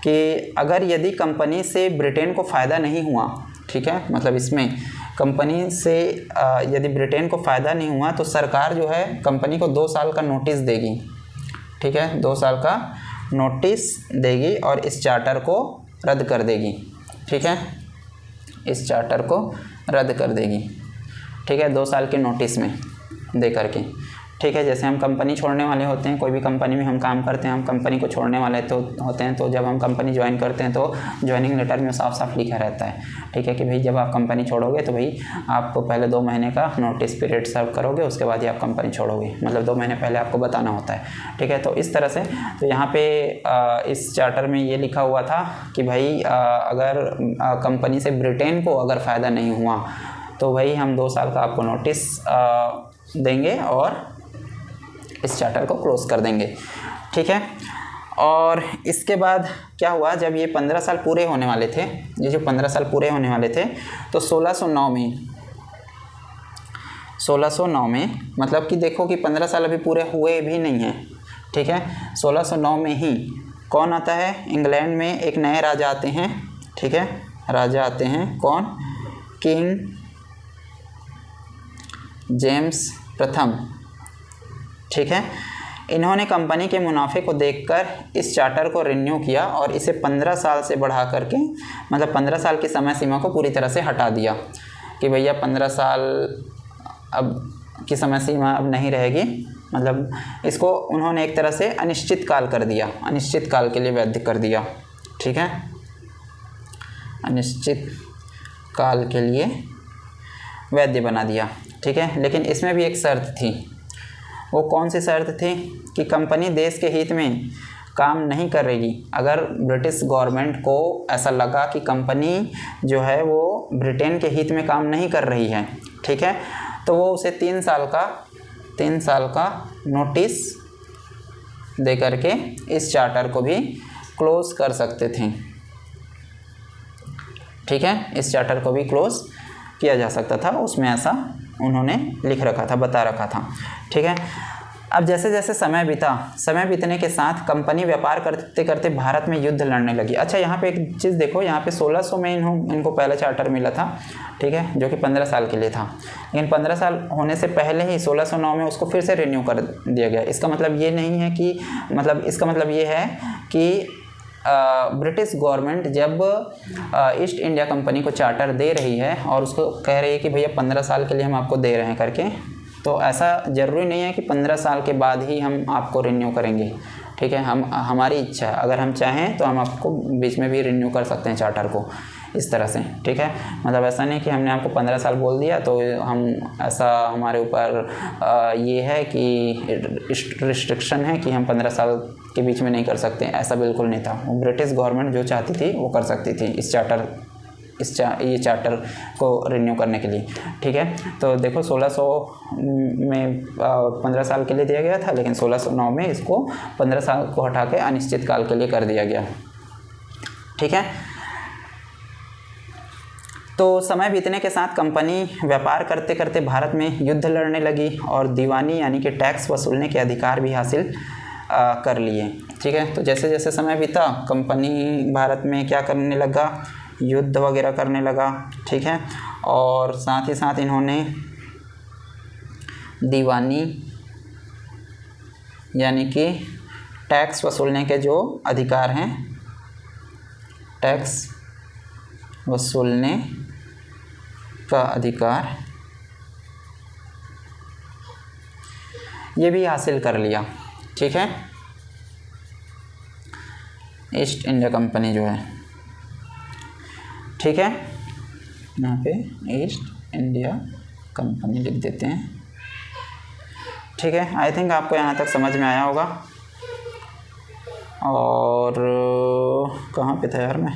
कि अगर यदि कंपनी से ब्रिटेन को फ़ायदा नहीं हुआ, ठीक है, मतलब इसमें कंपनी से यदि ब्रिटेन को फ़ायदा नहीं हुआ तो सरकार जो है कंपनी को 2 साल का नोटिस देगी, ठीक है, 2 साल का नोटिस देगी और इस चार्टर को रद्द कर देगी, ठीक है। इस चार्टर को रद्द कर देगी, ठीक है, 2 साल के नोटिस में दे करके, ठीक है। जैसे हम कंपनी छोड़ने वाले होते हैं, कोई भी कंपनी में हम काम करते हैं, हम कंपनी को छोड़ने वाले तो होते हैं, तो जब हम कंपनी ज्वाइन करते हैं तो ज्वाइनिंग लेटर में साफ साफ लिखा रहता है, ठीक है, कि भाई जब आप कंपनी छोड़ोगे तो भाई आपको पहले 2 महीने का नोटिस पीरियड सर्व करोगे, उसके बाद ही आप कंपनी छोड़ोगे, मतलब 2 महीने पहले आपको बताना होता है, ठीक है। तो इस तरह से तो यहाँ पे इस चार्टर में ये लिखा हुआ था कि भाई अगर कंपनी से ब्रिटेन को अगर फ़ायदा नहीं हुआ तो भाई हम 2 साल का आपको नोटिस देंगे और इस चार्टर को क्लोज़ कर देंगे, ठीक है। और इसके बाद क्या हुआ, जब ये 15 साल पूरे होने वाले थे, ये जो 15 साल पूरे होने वाले थे, तो 1609 में मतलब कि देखो कि 15 साल अभी पूरे हुए भी नहीं हैं, ठीक है। 1609 में ही कौन आता है, इंग्लैंड में एक नए राजा आते हैं, ठीक है, राजा आते हैं, कौन, किंग जेम्स प्रथम, ठीक है। इन्होंने कंपनी के मुनाफे को देखकर इस चार्टर को रिन्यू किया और इसे 15 साल से बढ़ा करके, मतलब 15 साल की समय सीमा को पूरी तरह से हटा दिया कि भैया 15 साल अब की समय सीमा अब नहीं रहेगी, मतलब इसको उन्होंने एक तरह से अनिश्चित काल कर दिया, अनिश्चित काल के लिए वैध कर दिया, ठीक है, अनिश्चित काल के लिए वैध बना दिया, ठीक है। लेकिन इसमें भी एक शर्त थी, वो कौन सी शर्त थी कि कंपनी देश के हित में काम नहीं कर रही। अगर ब्रिटिश गवर्नमेंट को ऐसा लगा कि कंपनी जो है वो ब्रिटेन के हित में काम नहीं कर रही है, ठीक है, तो वो उसे 3 साल का नोटिस दे करके इस चार्टर को भी क्लोज़ कर सकते थे, ठीक है, इस चार्टर को भी क्लोज़ किया जा सकता था, उसमें ऐसा उन्होंने लिख रखा था, बता रखा था, ठीक है। अब जैसे जैसे समय बीतने के साथ कंपनी व्यापार करते करते भारत में युद्ध लड़ने लगी। अच्छा, यहाँ पे एक चीज़ देखो, यहाँ पे 1600 में इनको पहला चार्टर मिला था, ठीक है, जो कि 15 साल के लिए था, लेकिन 15 साल होने से पहले ही 1609 में उसको फिर से रिन्यू कर दिया गया। इसका मतलब ये नहीं है कि इसका मतलब ये है कि ब्रिटिश गवर्नमेंट जब ईस्ट इंडिया कंपनी को चार्टर दे रही है और उसको कह रही है कि भैया 15 साल के लिए हम आपको दे रहे हैं करके, तो ऐसा ज़रूरी नहीं है कि 15 साल के बाद ही हम आपको रिन्यू करेंगे, ठीक है। हमारी इच्छा है, अगर हम चाहें तो हम आपको बीच में भी रिन्यू कर सकते हैं चार्टर को, इस तरह से, ठीक है। मतलब ऐसा नहीं कि हमने आपको 15 साल बोल दिया तो हम ऐसा हमारे ऊपर ये है कि रिस्ट्रिक्शन है कि हम 15 साल के बीच में नहीं कर सकते, ऐसा बिल्कुल नहीं था। ब्रिटिश गवर्नमेंट जो चाहती थी वो कर सकती थी ये चार्टर को रिन्यू करने के लिए, ठीक है। तो देखो 1600 में 15 साल के लिए दिया गया था, लेकिन 1609 में इसको 15 साल को हटा के अनिश्चित काल के लिए कर दिया गया, ठीक है। तो समय बीतने के साथ कंपनी व्यापार करते करते भारत में युद्ध लड़ने लगी और दीवानी यानी कि टैक्स वसूलने के अधिकार भी हासिल कर लिए, ठीक है। तो जैसे जैसे समय बीता कंपनी भारत में क्या करने लगा, युद्ध वगैरह करने लगा, ठीक है, और साथ ही साथ इन्होंने दीवानी यानी कि टैक्स वसूलने के जो अधिकार हैं, टैक्स वसूलने का अधिकार ये भी हासिल कर लिया, ठीक है, ईस्ट इंडिया कंपनी जो है, ठीक है। यहाँ पे ईस्ट इंडिया कंपनी लिख देते हैं, ठीक है। आई थिंक आपको यहाँ तक समझ में आया होगा। और कहाँ पे था यार मैं,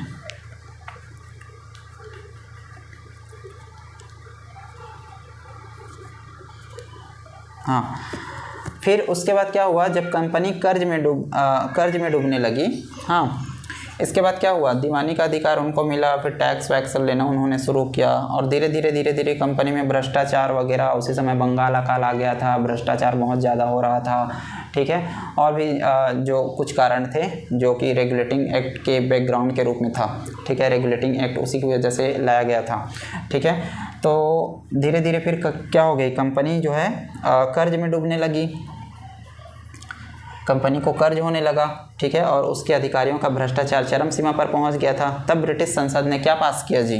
हाँ, फिर उसके बाद क्या हुआ, जब कंपनी कर्ज में डूबने लगी, हाँ, इसके बाद क्या हुआ, दीवानी का अधिकार उनको मिला, फिर टैक्स वैक्स लेना उन्होंने शुरू किया और धीरे धीरे कंपनी में भ्रष्टाचार वगैरह, उसी समय बंगाल अकाल आ गया था, भ्रष्टाचार बहुत ज़्यादा हो रहा था, ठीक है। और भी जो कुछ कारण थे जो कि रेगुलेटिंग एक्ट के बैकग्राउंड के रूप में था, ठीक है, रेगुलेटिंग एक्ट उसी की वजह से लाया गया था, ठीक है। तो धीरे धीरे फिर क्या हो गई, कंपनी जो है कर्ज में डूबने लगी, कंपनी को कर्ज होने लगा, ठीक है, और उसके अधिकारियों का भ्रष्टाचार चरम सीमा पर पहुंच गया था। तब ब्रिटिश संसद ने क्या पास किया जी,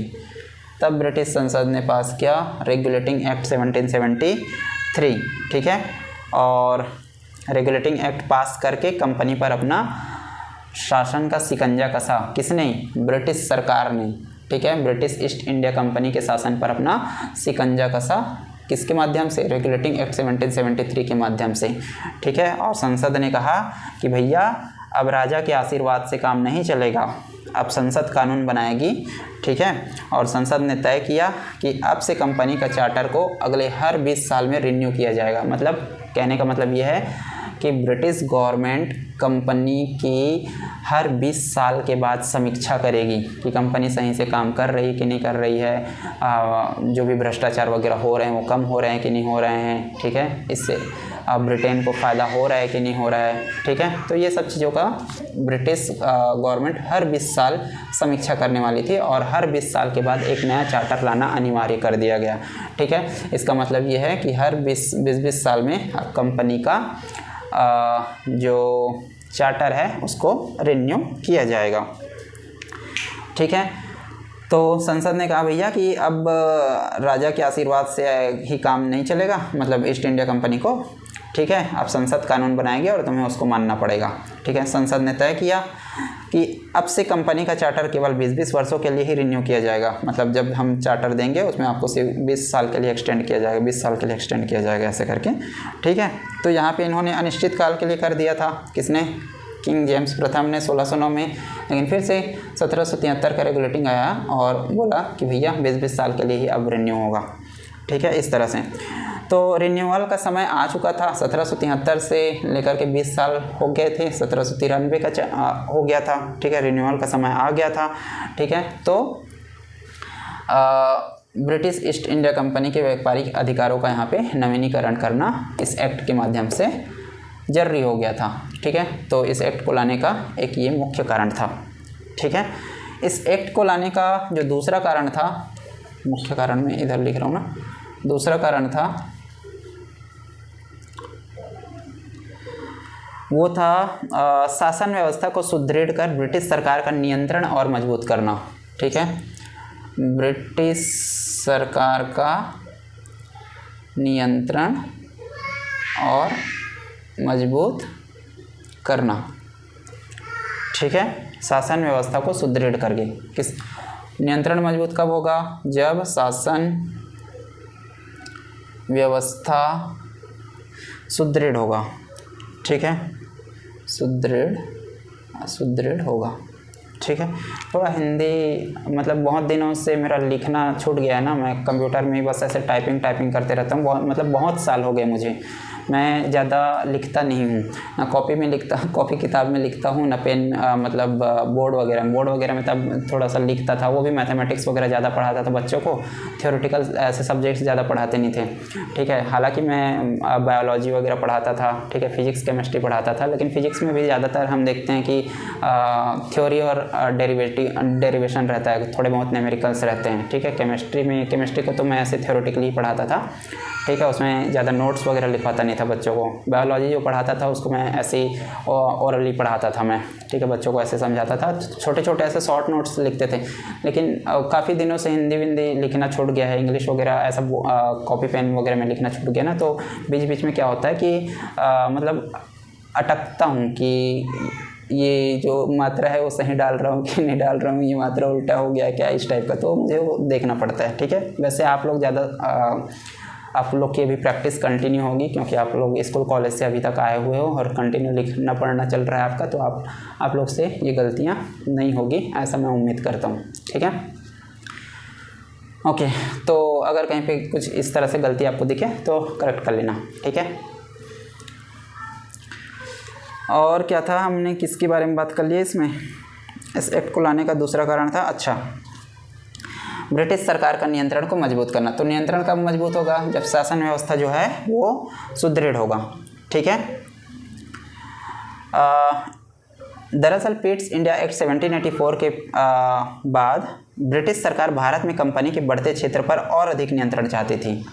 तब ब्रिटिश संसद ने पास किया रेगुलेटिंग एक्ट 1773, ठीक है। और रेगुलेटिंग एक्ट पास करके कंपनी पर अपना शासन का शिकंजा कसा, किसने? ब्रिटिश सरकार ने, ठीक है। ब्रिटिश ईस्ट इंडिया कंपनी के शासन पर अपना शिकंजा कसा, किसके माध्यम से? रेगुलेटिंग एक्ट 1773 के माध्यम से, ठीक है। और संसद ने कहा कि भैया अब राजा के आशीर्वाद से काम नहीं चलेगा, अब संसद कानून बनाएगी, ठीक है। और संसद ने तय किया कि अब से कंपनी का चार्टर को अगले हर 20 साल में रिन्यू किया जाएगा। मतलब कहने का मतलब यह है कि ब्रिटिश गवर्नमेंट कंपनी की हर 20 साल के बाद समीक्षा करेगी कि कंपनी सही से काम कर रही कि नहीं कर रही है, जो भी भ्रष्टाचार वगैरह हो रहे हैं वो कम हो रहे हैं कि नहीं हो रहे हैं, ठीक है। इससे ब्रिटेन को फ़ायदा हो रहा है कि नहीं हो रहा है, ठीक है। तो ये सब चीज़ों का ब्रिटिश गवर्नमेंट हर 20 साल समीक्षा करने वाली थी और हर 20 साल के बाद एक नया चार्टर लाना अनिवार्य कर दिया गया, ठीक है। इसका मतलब ये है कि हर 20 साल में कंपनी का जो चार्टर है उसको रिन्यू किया जाएगा, ठीक है। तो संसद ने कहा भैया कि अब राजा के आशीर्वाद से ही काम नहीं चलेगा, मतलब ईस्ट इंडिया कंपनी को, ठीक है। अब संसद कानून बनाएगी और तुम्हें उसको मानना पड़ेगा, ठीक है। संसद ने तय किया कि अब से कंपनी का चार्टर केवल 20-20 वर्षों के लिए ही रिन्यू किया जाएगा, मतलब जब हम चार्टर देंगे उसमें आपको सिर्फ 20 साल के लिए एक्सटेंड किया जाएगा, 20 साल के लिए एक्सटेंड किया जाएगा, ऐसे करके, ठीक है। तो यहाँ पे इन्होंने अनिश्चित काल के लिए कर दिया था, किसने? किंग जेम्स प्रथम ने 1609 में। लेकिन फिर से 1773 का रेगुलेटिंग आया और बोला कि भैया 20-20 साल के लिए ही अब रिन्यू होगा, ठीक है। इस तरह से तो रिन्यूअल का समय आ चुका था, 1773 से लेकर के 20 साल हो गए थे, 1793 का हो गया था, ठीक है। रिन्यूअल का समय आ गया था, ठीक है। तो ब्रिटिश ईस्ट इंडिया कंपनी के व्यापारिक अधिकारों का यहाँ पे नवीनीकरण करना इस एक्ट के माध्यम से जरूरी हो गया था, ठीक है। तो इस एक्ट को लाने का एक ये मुख्य कारण था, ठीक है। इस एक्ट को लाने का जो दूसरा कारण था, मुख्य कारण में इधर लिख रहा हूँ ना, दूसरा कारण था वो था शासन व्यवस्था को सुदृढ़ कर ब्रिटिश सरकार का नियंत्रण और मजबूत करना, ठीक है। ब्रिटिश सरकार का नियंत्रण और मजबूत करना, ठीक है। शासन व्यवस्था को सुदृढ़ करके, किस नियंत्रण मजबूत कब होगा? जब शासन व्यवस्था सुदृढ़ होगा, ठीक है, सुदृढ़ होगा, ठीक है। थोड़ा हिंदी मतलब बहुत दिनों से मेरा लिखना छूट गया है ना, मैं कंप्यूटर में बस ऐसे टाइपिंग करते रहता हूँ, मतलब बहुत साल हो गए मुझे, मैं ज़्यादा लिखता नहीं हूँ, ना कॉपी किताब में लिखता हूँ, ना पेन मतलब बोर्ड वगैरह में तब थोड़ा सा लिखता था, वो भी मैथमेटिक्स वगैरह ज़्यादा पढ़ाता था बच्चों को, थ्योरेटिकल ऐसे सब्जेक्ट्स ज़्यादा पढ़ाते नहीं थे, ठीक है। हालांकि मैं बायोलॉजी वगैरह पढ़ाता था, ठीक है, फिजिक्स केमिस्ट्री पढ़ाता था, लेकिन फिजिक्स में भी ज़्यादातर हम देखते हैं कि थ्योरी और डेरिवेशन रहता है, थोड़े बहुत न्यूमेरिकल्स रहते हैं, ठीक है। केमिस्ट्री को तो मैं ऐसे थ्योरेटिकली ही पढ़ाता था, ठीक है, उसमें ज़्यादा नोट्स वगैरह लिखवाता नहीं था बच्चों को। बायोलॉजी जो पढ़ाता था उसको मैं ऐसे ही ओरली पढ़ाता था मैं, ठीक है, बच्चों को ऐसे समझाता था, छोटे छोटे ऐसे शॉर्ट नोट्स लिखते थे। लेकिन काफ़ी दिनों से हिंदी लिखना छूट गया है, इंग्लिश वगैरह ऐसा कॉपी पेन वगैरह में लिखना छूट गया ना, तो बीच में क्या होता है कि मतलब अटकता हूँ कि ये जो मात्रा है वो सही डाल रहा हूँ कि नहीं डाल रहा हूँ, ये मात्रा उल्टा हो गया क्या, इस टाइप का, तो मुझे वो देखना पड़ता है, ठीक है। वैसे आप लोग आप लोग की अभी प्रैक्टिस कंटिन्यू होगी, क्योंकि आप लोग स्कूल कॉलेज से अभी तक आए हुए हो और कंटिन्यू लिखना पढ़ना चल रहा है आपका, तो आप लोग से ये गलतियाँ नहीं होगी, ऐसा मैं उम्मीद करता हूँ, ठीक है। ओके, तो अगर कहीं पे कुछ इस तरह से गलती आपको दिखे तो करेक्ट कर लेना, ठीक है। और क्या था, हमने किसके बारे में बात कर लिया इसमें? इस एक्ट को लाने का दूसरा कारण था, अच्छा, ब्रिटिश सरकार का नियंत्रण को मजबूत करना। तो नियंत्रण कब मजबूत होगा? जब शासन व्यवस्था जो है वो सुदृढ़ होगा, ठीक है। दरअसल पिट्स इंडिया एक्ट 1784 के बाद ब्रिटिश सरकार भारत में कंपनी के बढ़ते क्षेत्र पर और अधिक नियंत्रण चाहती थी।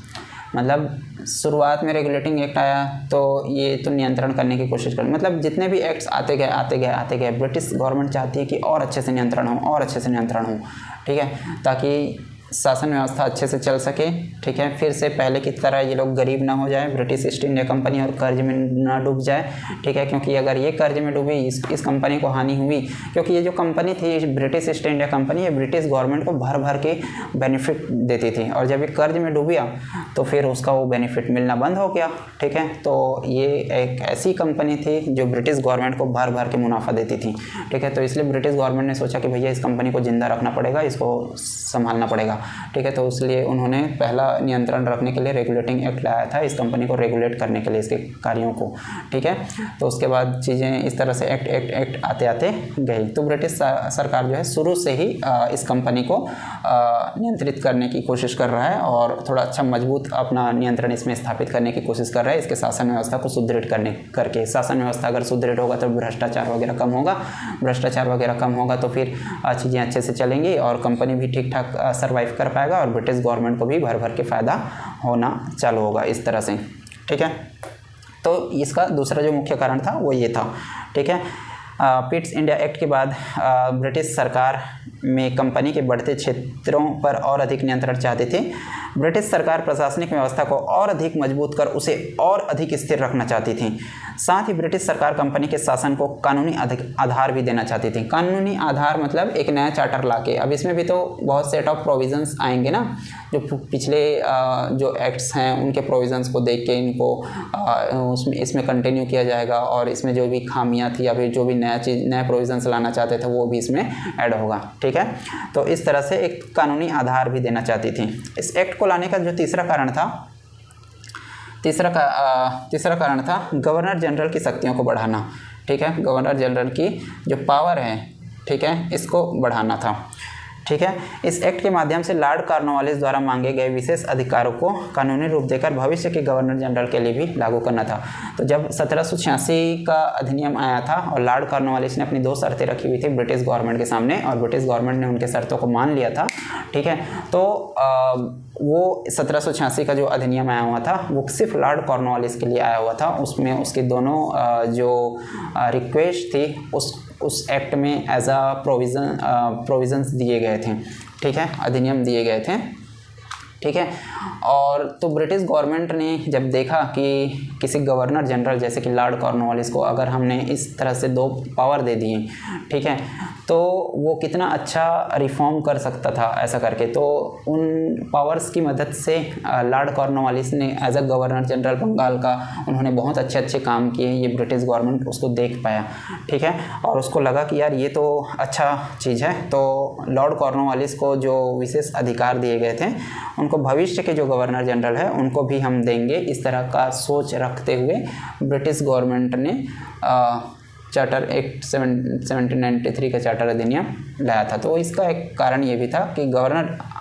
मतलब शुरुआत में रेगुलेटिंग एक्ट आया तो ये तो नियंत्रण करने की कोशिश कर, मतलब जितने भी एक्ट्स आते गए ब्रिटिश गवर्नमेंट चाहती है कि और अच्छे से नियंत्रण हो, ठीक है, ताकि शासन व्यवस्था अच्छे से चल सके, ठीक है, फिर से पहले की तरह ये लोग गरीब ना हो जाए, ब्रिटिश ईस्ट इंडिया कंपनी और कर्ज में ना डूब जाए, ठीक है, क्योंकि अगर ये कर्ज में डूबी, इस कंपनी को हानि हुई, क्योंकि ये जो कंपनी थी ब्रिटिश ईस्ट इंडिया कंपनी, ये ब्रिटिश गवर्नमेंट को भर भर के बेनिफिट देती थी, और जब ये कर्ज में डूबिया तो फिर उसका वो बेनिफिट मिलना बंद हो गया, ठीक है। तो ये एक ऐसी कंपनी थी जो ब्रिटिश गवर्नमेंट को भर भर के मुनाफा देती थी, ठीक है। तो इसलिए ब्रिटिश गवर्नमेंट ने सोचा कि भैया इस कंपनी को जिंदा रखना पड़ेगा, इसको संभालना पड़ेगा, ठीक है। तो इसलिए उन्होंने पहला नियंत्रण रखने के लिए रेगुलेटिंग एक्ट लाया था, इस कंपनी को रेगुलेट करने के लिए, इसके कार्यों को, ठीक है। तो उसके बाद चीज़ें इस तरह से एक्ट आते आते गई। तो ब्रिटिश सरकार जो है शुरू से ही इस कंपनी को नियंत्रित करने की कोशिश कर रहा है और थोड़ा अच्छा मजबूत अपना नियंत्रण इसमें स्थापित करने की कोशिश कर रहा है, इसके शासन व्यवस्था को सुदृढ़ करके। शासन व्यवस्था अगर सुदृढ़ होगा तो भ्रष्टाचार वगैरह कम होगा, भ्रष्टाचार वगैरह कम होगा तो फिर चीज़ें अच्छे से चलेंगी और कंपनी भी ठीक ठाक सर्वाइव कर पाएगा और ब्रिटिश गवर्नमेंट को भी भर भर के फ़ायदा होना चालू होगा इस तरह से, ठीक है। तो इसका दूसरा जो मुख्य कारण था वो ये था, ठीक है। पिट्स इंडिया एक्ट के बाद ब्रिटिश सरकार में कंपनी के बढ़ते क्षेत्रों पर और अधिक नियंत्रण चाहती थी। ब्रिटिश सरकार प्रशासनिक व्यवस्था को और अधिक मजबूत कर उसे और अधिक स्थिर रखना चाहती थी। साथ ही ब्रिटिश सरकार कंपनी के शासन को कानूनी आधार भी देना चाहती थी। कानूनी आधार मतलब एक नया चार्टर लाके, अब इसमें भी तो बहुत सेट ऑफ प्रोविजंस आएंगे ना, जो पिछले जो एक्ट्स हैं उनके प्रोविजंस को देख के इनको इसमें कंटिन्यू किया जाएगा और इसमें जो भी खामियां थी या फिर जो भी नया प्रोविजंस लाना चाहते थे वो भी इसमें ऐड होगा, ठीक है। तो इस तरह से एक कानूनी आधार भी देना चाहती थी। इस एक्ट को लाने का जो तीसरा कारण था गवर्नर जनरल की शक्तियों को बढ़ाना, ठीक है। गवर्नर जनरल की जो पावर है, ठीक है, इसको बढ़ाना था, ठीक है। इस एक्ट के माध्यम से लॉर्ड कॉर्नवालिस द्वारा मांगे गए विशेष अधिकारों को कानूनी रूप देकर भविष्य के गवर्नर जनरल के लिए भी लागू करना था। तो जब 1786 का अधिनियम आया था और लॉर्ड कॉर्नवालिस ने अपनी 2 शर्तें रखी हुई थी ब्रिटिश गवर्नमेंट के सामने और ब्रिटिश गवर्नमेंट ने उनके शर्तों को मान लिया था, ठीक है। तो वो 1786 का जो अधिनियम आया हुआ था वो सिर्फ लॉर्ड कॉर्नवालिस के लिए आया हुआ था। उसमें उसके दोनों जो रिक्वेस्ट थी उस एक्ट में एज अ प्रोविजंस दिए गए थे, ठीक है, अधिनियम दिए गए थे, ठीक है। और तो ब्रिटिश गवर्नमेंट ने जब देखा कि किसी गवर्नर जनरल जैसे कि लॉर्ड कॉर्नवालिस को अगर हमने इस तरह से 2 पावर दे दिए, ठीक है, तो वो कितना अच्छा रिफॉर्म कर सकता था ऐसा करके। तो उन पावर्स की मदद से लॉर्ड कॉर्नवालिस ने as a governor general Bengal का उन्होंने बहुत अच्छे काम किए। ये ब्रिटिश गवर्नमेंट उसको देख पाया, ठीक है, और उसको लगा कि यार ये तो अच्छा चीज़ है। तो लॉर्ड कॉर्नवालिस को जो विशेष अधिकार दिए गए थे उनको भविष्य के जो गवर्नर जनरल है उनको भी हम देंगे, इस तरह का सोच रखते हुए ब्रिटिश गवर्नमेंट ने चार्टर एक्ट 1793 का चार्टर अधिनियम लाया था। तो इसका एक कारण ये भी था कि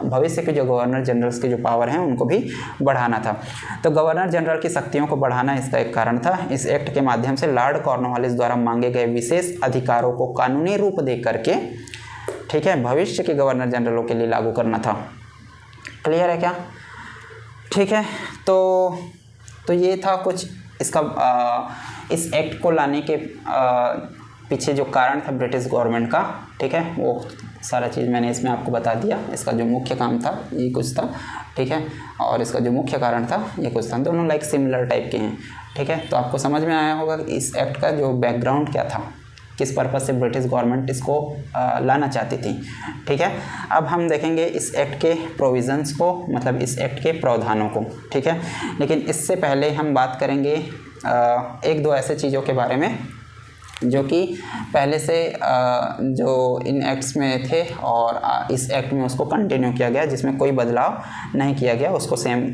भविष्य के जो गवर्नर जनरल्स के जो पावर हैं उनको भी बढ़ाना था। तो गवर्नर जनरल की शक्तियों को बढ़ाना इसका एक कारण था। इस एक्ट के माध्यम से लॉर्ड कॉर्नवालिस द्वारा मांगे गए विशेष अधिकारों को कानूनी रूप दे करके, ठीक है, भविष्य के गवर्नर जनरलों के लिए लागू करना था। क्लियर है क्या? ठीक है। तो ये था कुछ इसका इस एक्ट को लाने के पीछे जो कारण था ब्रिटिश गवर्नमेंट का, ठीक है, वो सारा चीज़ मैंने इसमें आपको बता दिया। इसका जो मुख्य काम था ये कुछ था, ठीक है, और इसका जो मुख्य कारण था ये कुछ था। दोनों लाइक सिमिलर टाइप के हैं, ठीक है। तो आपको समझ में आया होगा कि इस एक्ट का जो बैकग्राउंड क्या था, किस पर्पज़ से ब्रिटिश गवर्नमेंट इसको लाना चाहती थी, ठीक है। अब हम देखेंगे इस एक्ट के प्रोविज़न्स को, मतलब इस एक्ट के प्रावधानों को, ठीक है। लेकिन इससे पहले हम बात करेंगे एक दो ऐसे चीज़ों के बारे में जो कि पहले से जो इन एक्ट्स में थे और इस एक्ट में उसको कंटिन्यू किया गया, जिसमें कोई बदलाव नहीं किया गया, उसको सेम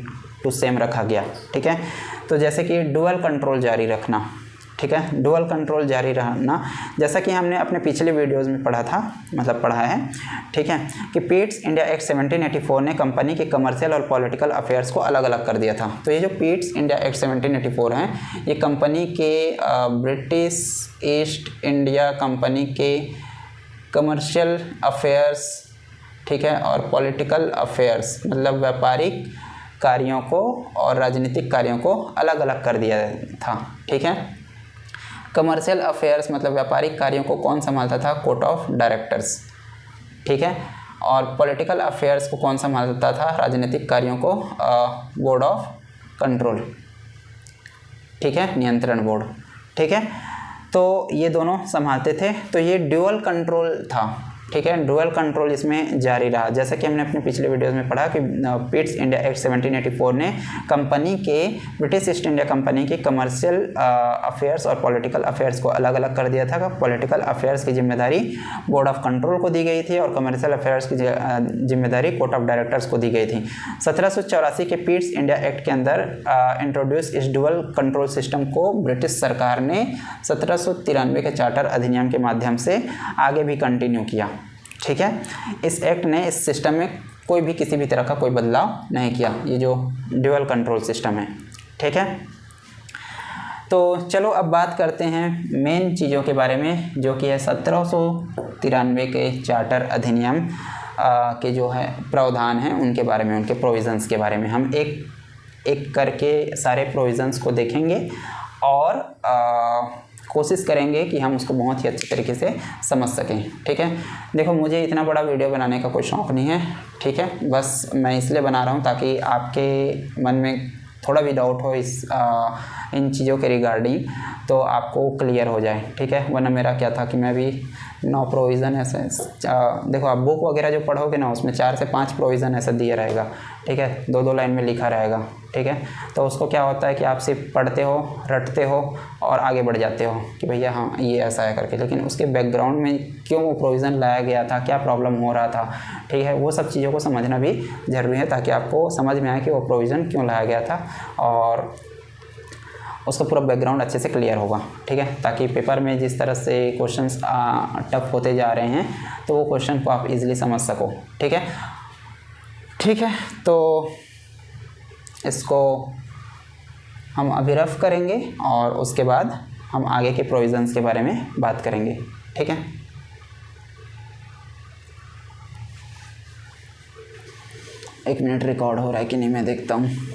टू सेम रखा गया, ठीक है। तो जैसे कि डुअल कंट्रोल जारी रखना, ठीक है, डुअल कंट्रोल जारी रहना, जैसा कि हमने अपने पिछले वीडियोस में पढ़ा है, ठीक है, कि पिट्स इंडिया एक्ट 1784 ने कंपनी के कमर्शियल और पॉलिटिकल अफेयर्स को अलग अलग कर दिया था। तो ये जो पिट्स इंडिया एक्ट 1784 है, ये कंपनी के ब्रिटिश ईस्ट इंडिया कंपनी के कमर्शियल अफेयर्स, ठीक है, और पॉलिटिकल अफेयर्स मतलब व्यापारिक कार्यों को और राजनीतिक कार्यों को अलग अलग कर दिया था, ठीक है। कमर्शियल अफेयर्स मतलब व्यापारिक कार्यों को कौन संभालता था? कोर्ट ऑफ डायरेक्टर्स, ठीक है। और पॉलिटिकल अफेयर्स को कौन संभालता था, राजनीतिक कार्यों को बोर्ड ऑफ कंट्रोल, ठीक है, नियंत्रण बोर्ड, ठीक है। तो ये दोनों संभालते थे, तो ये ड्यूअल कंट्रोल था, ठीक है, ड्यूअल कंट्रोल इसमें जारी रहा। जैसा कि हमने अपने पिछले वीडियोस में पढ़ा कि पिट्स इंडिया एक्ट 1784 ने कंपनी के, ब्रिटिश ईस्ट इंडिया कंपनी के कमर्शियल अफेयर्स और पॉलिटिकल अफेयर्स को अलग अलग कर दिया था। पॉलिटिकल अफेयर्स की जिम्मेदारी बोर्ड ऑफ कंट्रोल को दी गई थी और कमर्शियल अफेयर्स की जिम्मेदारी कोर्ट ऑफ डायरेक्टर्स को दी गई थी। 1784 के पिट्स इंडिया एक्ट के अंदर इंट्रोड्यूस इस ड्यूअल कंट्रोल सिस्टम को ब्रिटिश सरकार ने 1793 के चार्टर अधिनियम के माध्यम से आगे भी कंटिन्यू किया, ठीक है। इस एक्ट ने इस सिस्टम में कोई भी किसी भी तरह का कोई बदलाव नहीं किया, ये जो ड्यूअल कंट्रोल सिस्टम है, ठीक है। तो चलो अब बात करते हैं मेन चीज़ों के बारे में, जो कि है 1793 के चार्टर अधिनियम के जो है प्रावधान हैं उनके बारे में, उनके प्रोविज़न्स के बारे में। हम एक एक करके सारे प्रोविज़न्स को देखेंगे और कोशिश करेंगे कि हम उसको बहुत ही अच्छे तरीके से समझ सकें, ठीक है। देखो, मुझे इतना बड़ा वीडियो बनाने का कोई शौक़ नहीं है, ठीक है, बस मैं इसलिए बना रहा हूँ ताकि आपके मन में थोड़ा भी डाउट हो इन चीज़ों के रिगार्डिंग तो आपको क्लियर हो जाए, ठीक है। वरना मेरा क्या था कि मैं भी 9 प्रोविज़न ऐसे, देखो आप बुक वगैरह जो पढ़ोगे ना उसमें 4 से 5 प्रोविज़न ऐसा दिया रहेगा, ठीक है, 2-2 लाइन में लिखा रहेगा, ठीक है। तो उसको क्या होता है कि आप सिर्फ पढ़ते हो, रटते हो और आगे बढ़ जाते हो कि भैया हाँ ये ऐसा है करके, लेकिन उसके बैकग्राउंड में क्यों वो प्रोविज़न लाया गया था, क्या प्रॉब्लम हो रहा था, ठीक है, वो सब चीज़ों को समझना भी ज़रूरी है ताकि आपको समझ में आए कि वो प्रोविज़न क्यों लाया गया था और उसका पूरा बैकग्राउंड अच्छे से क्लियर होगा, ठीक है, ताकि पेपर में जिस तरह से क्वेश्चंस टफ होते जा रहे हैं तो वो क्वेश्चन को आप इजीली समझ सको, ठीक है, ठीक है। तो इसको हम अभी रफ करेंगे और उसके बाद हम आगे के प्रोविज़न्स के बारे में बात करेंगे, ठीक है। एक मिनट रिकॉर्ड हो रहा है कि नहीं मैं देखता हूँ।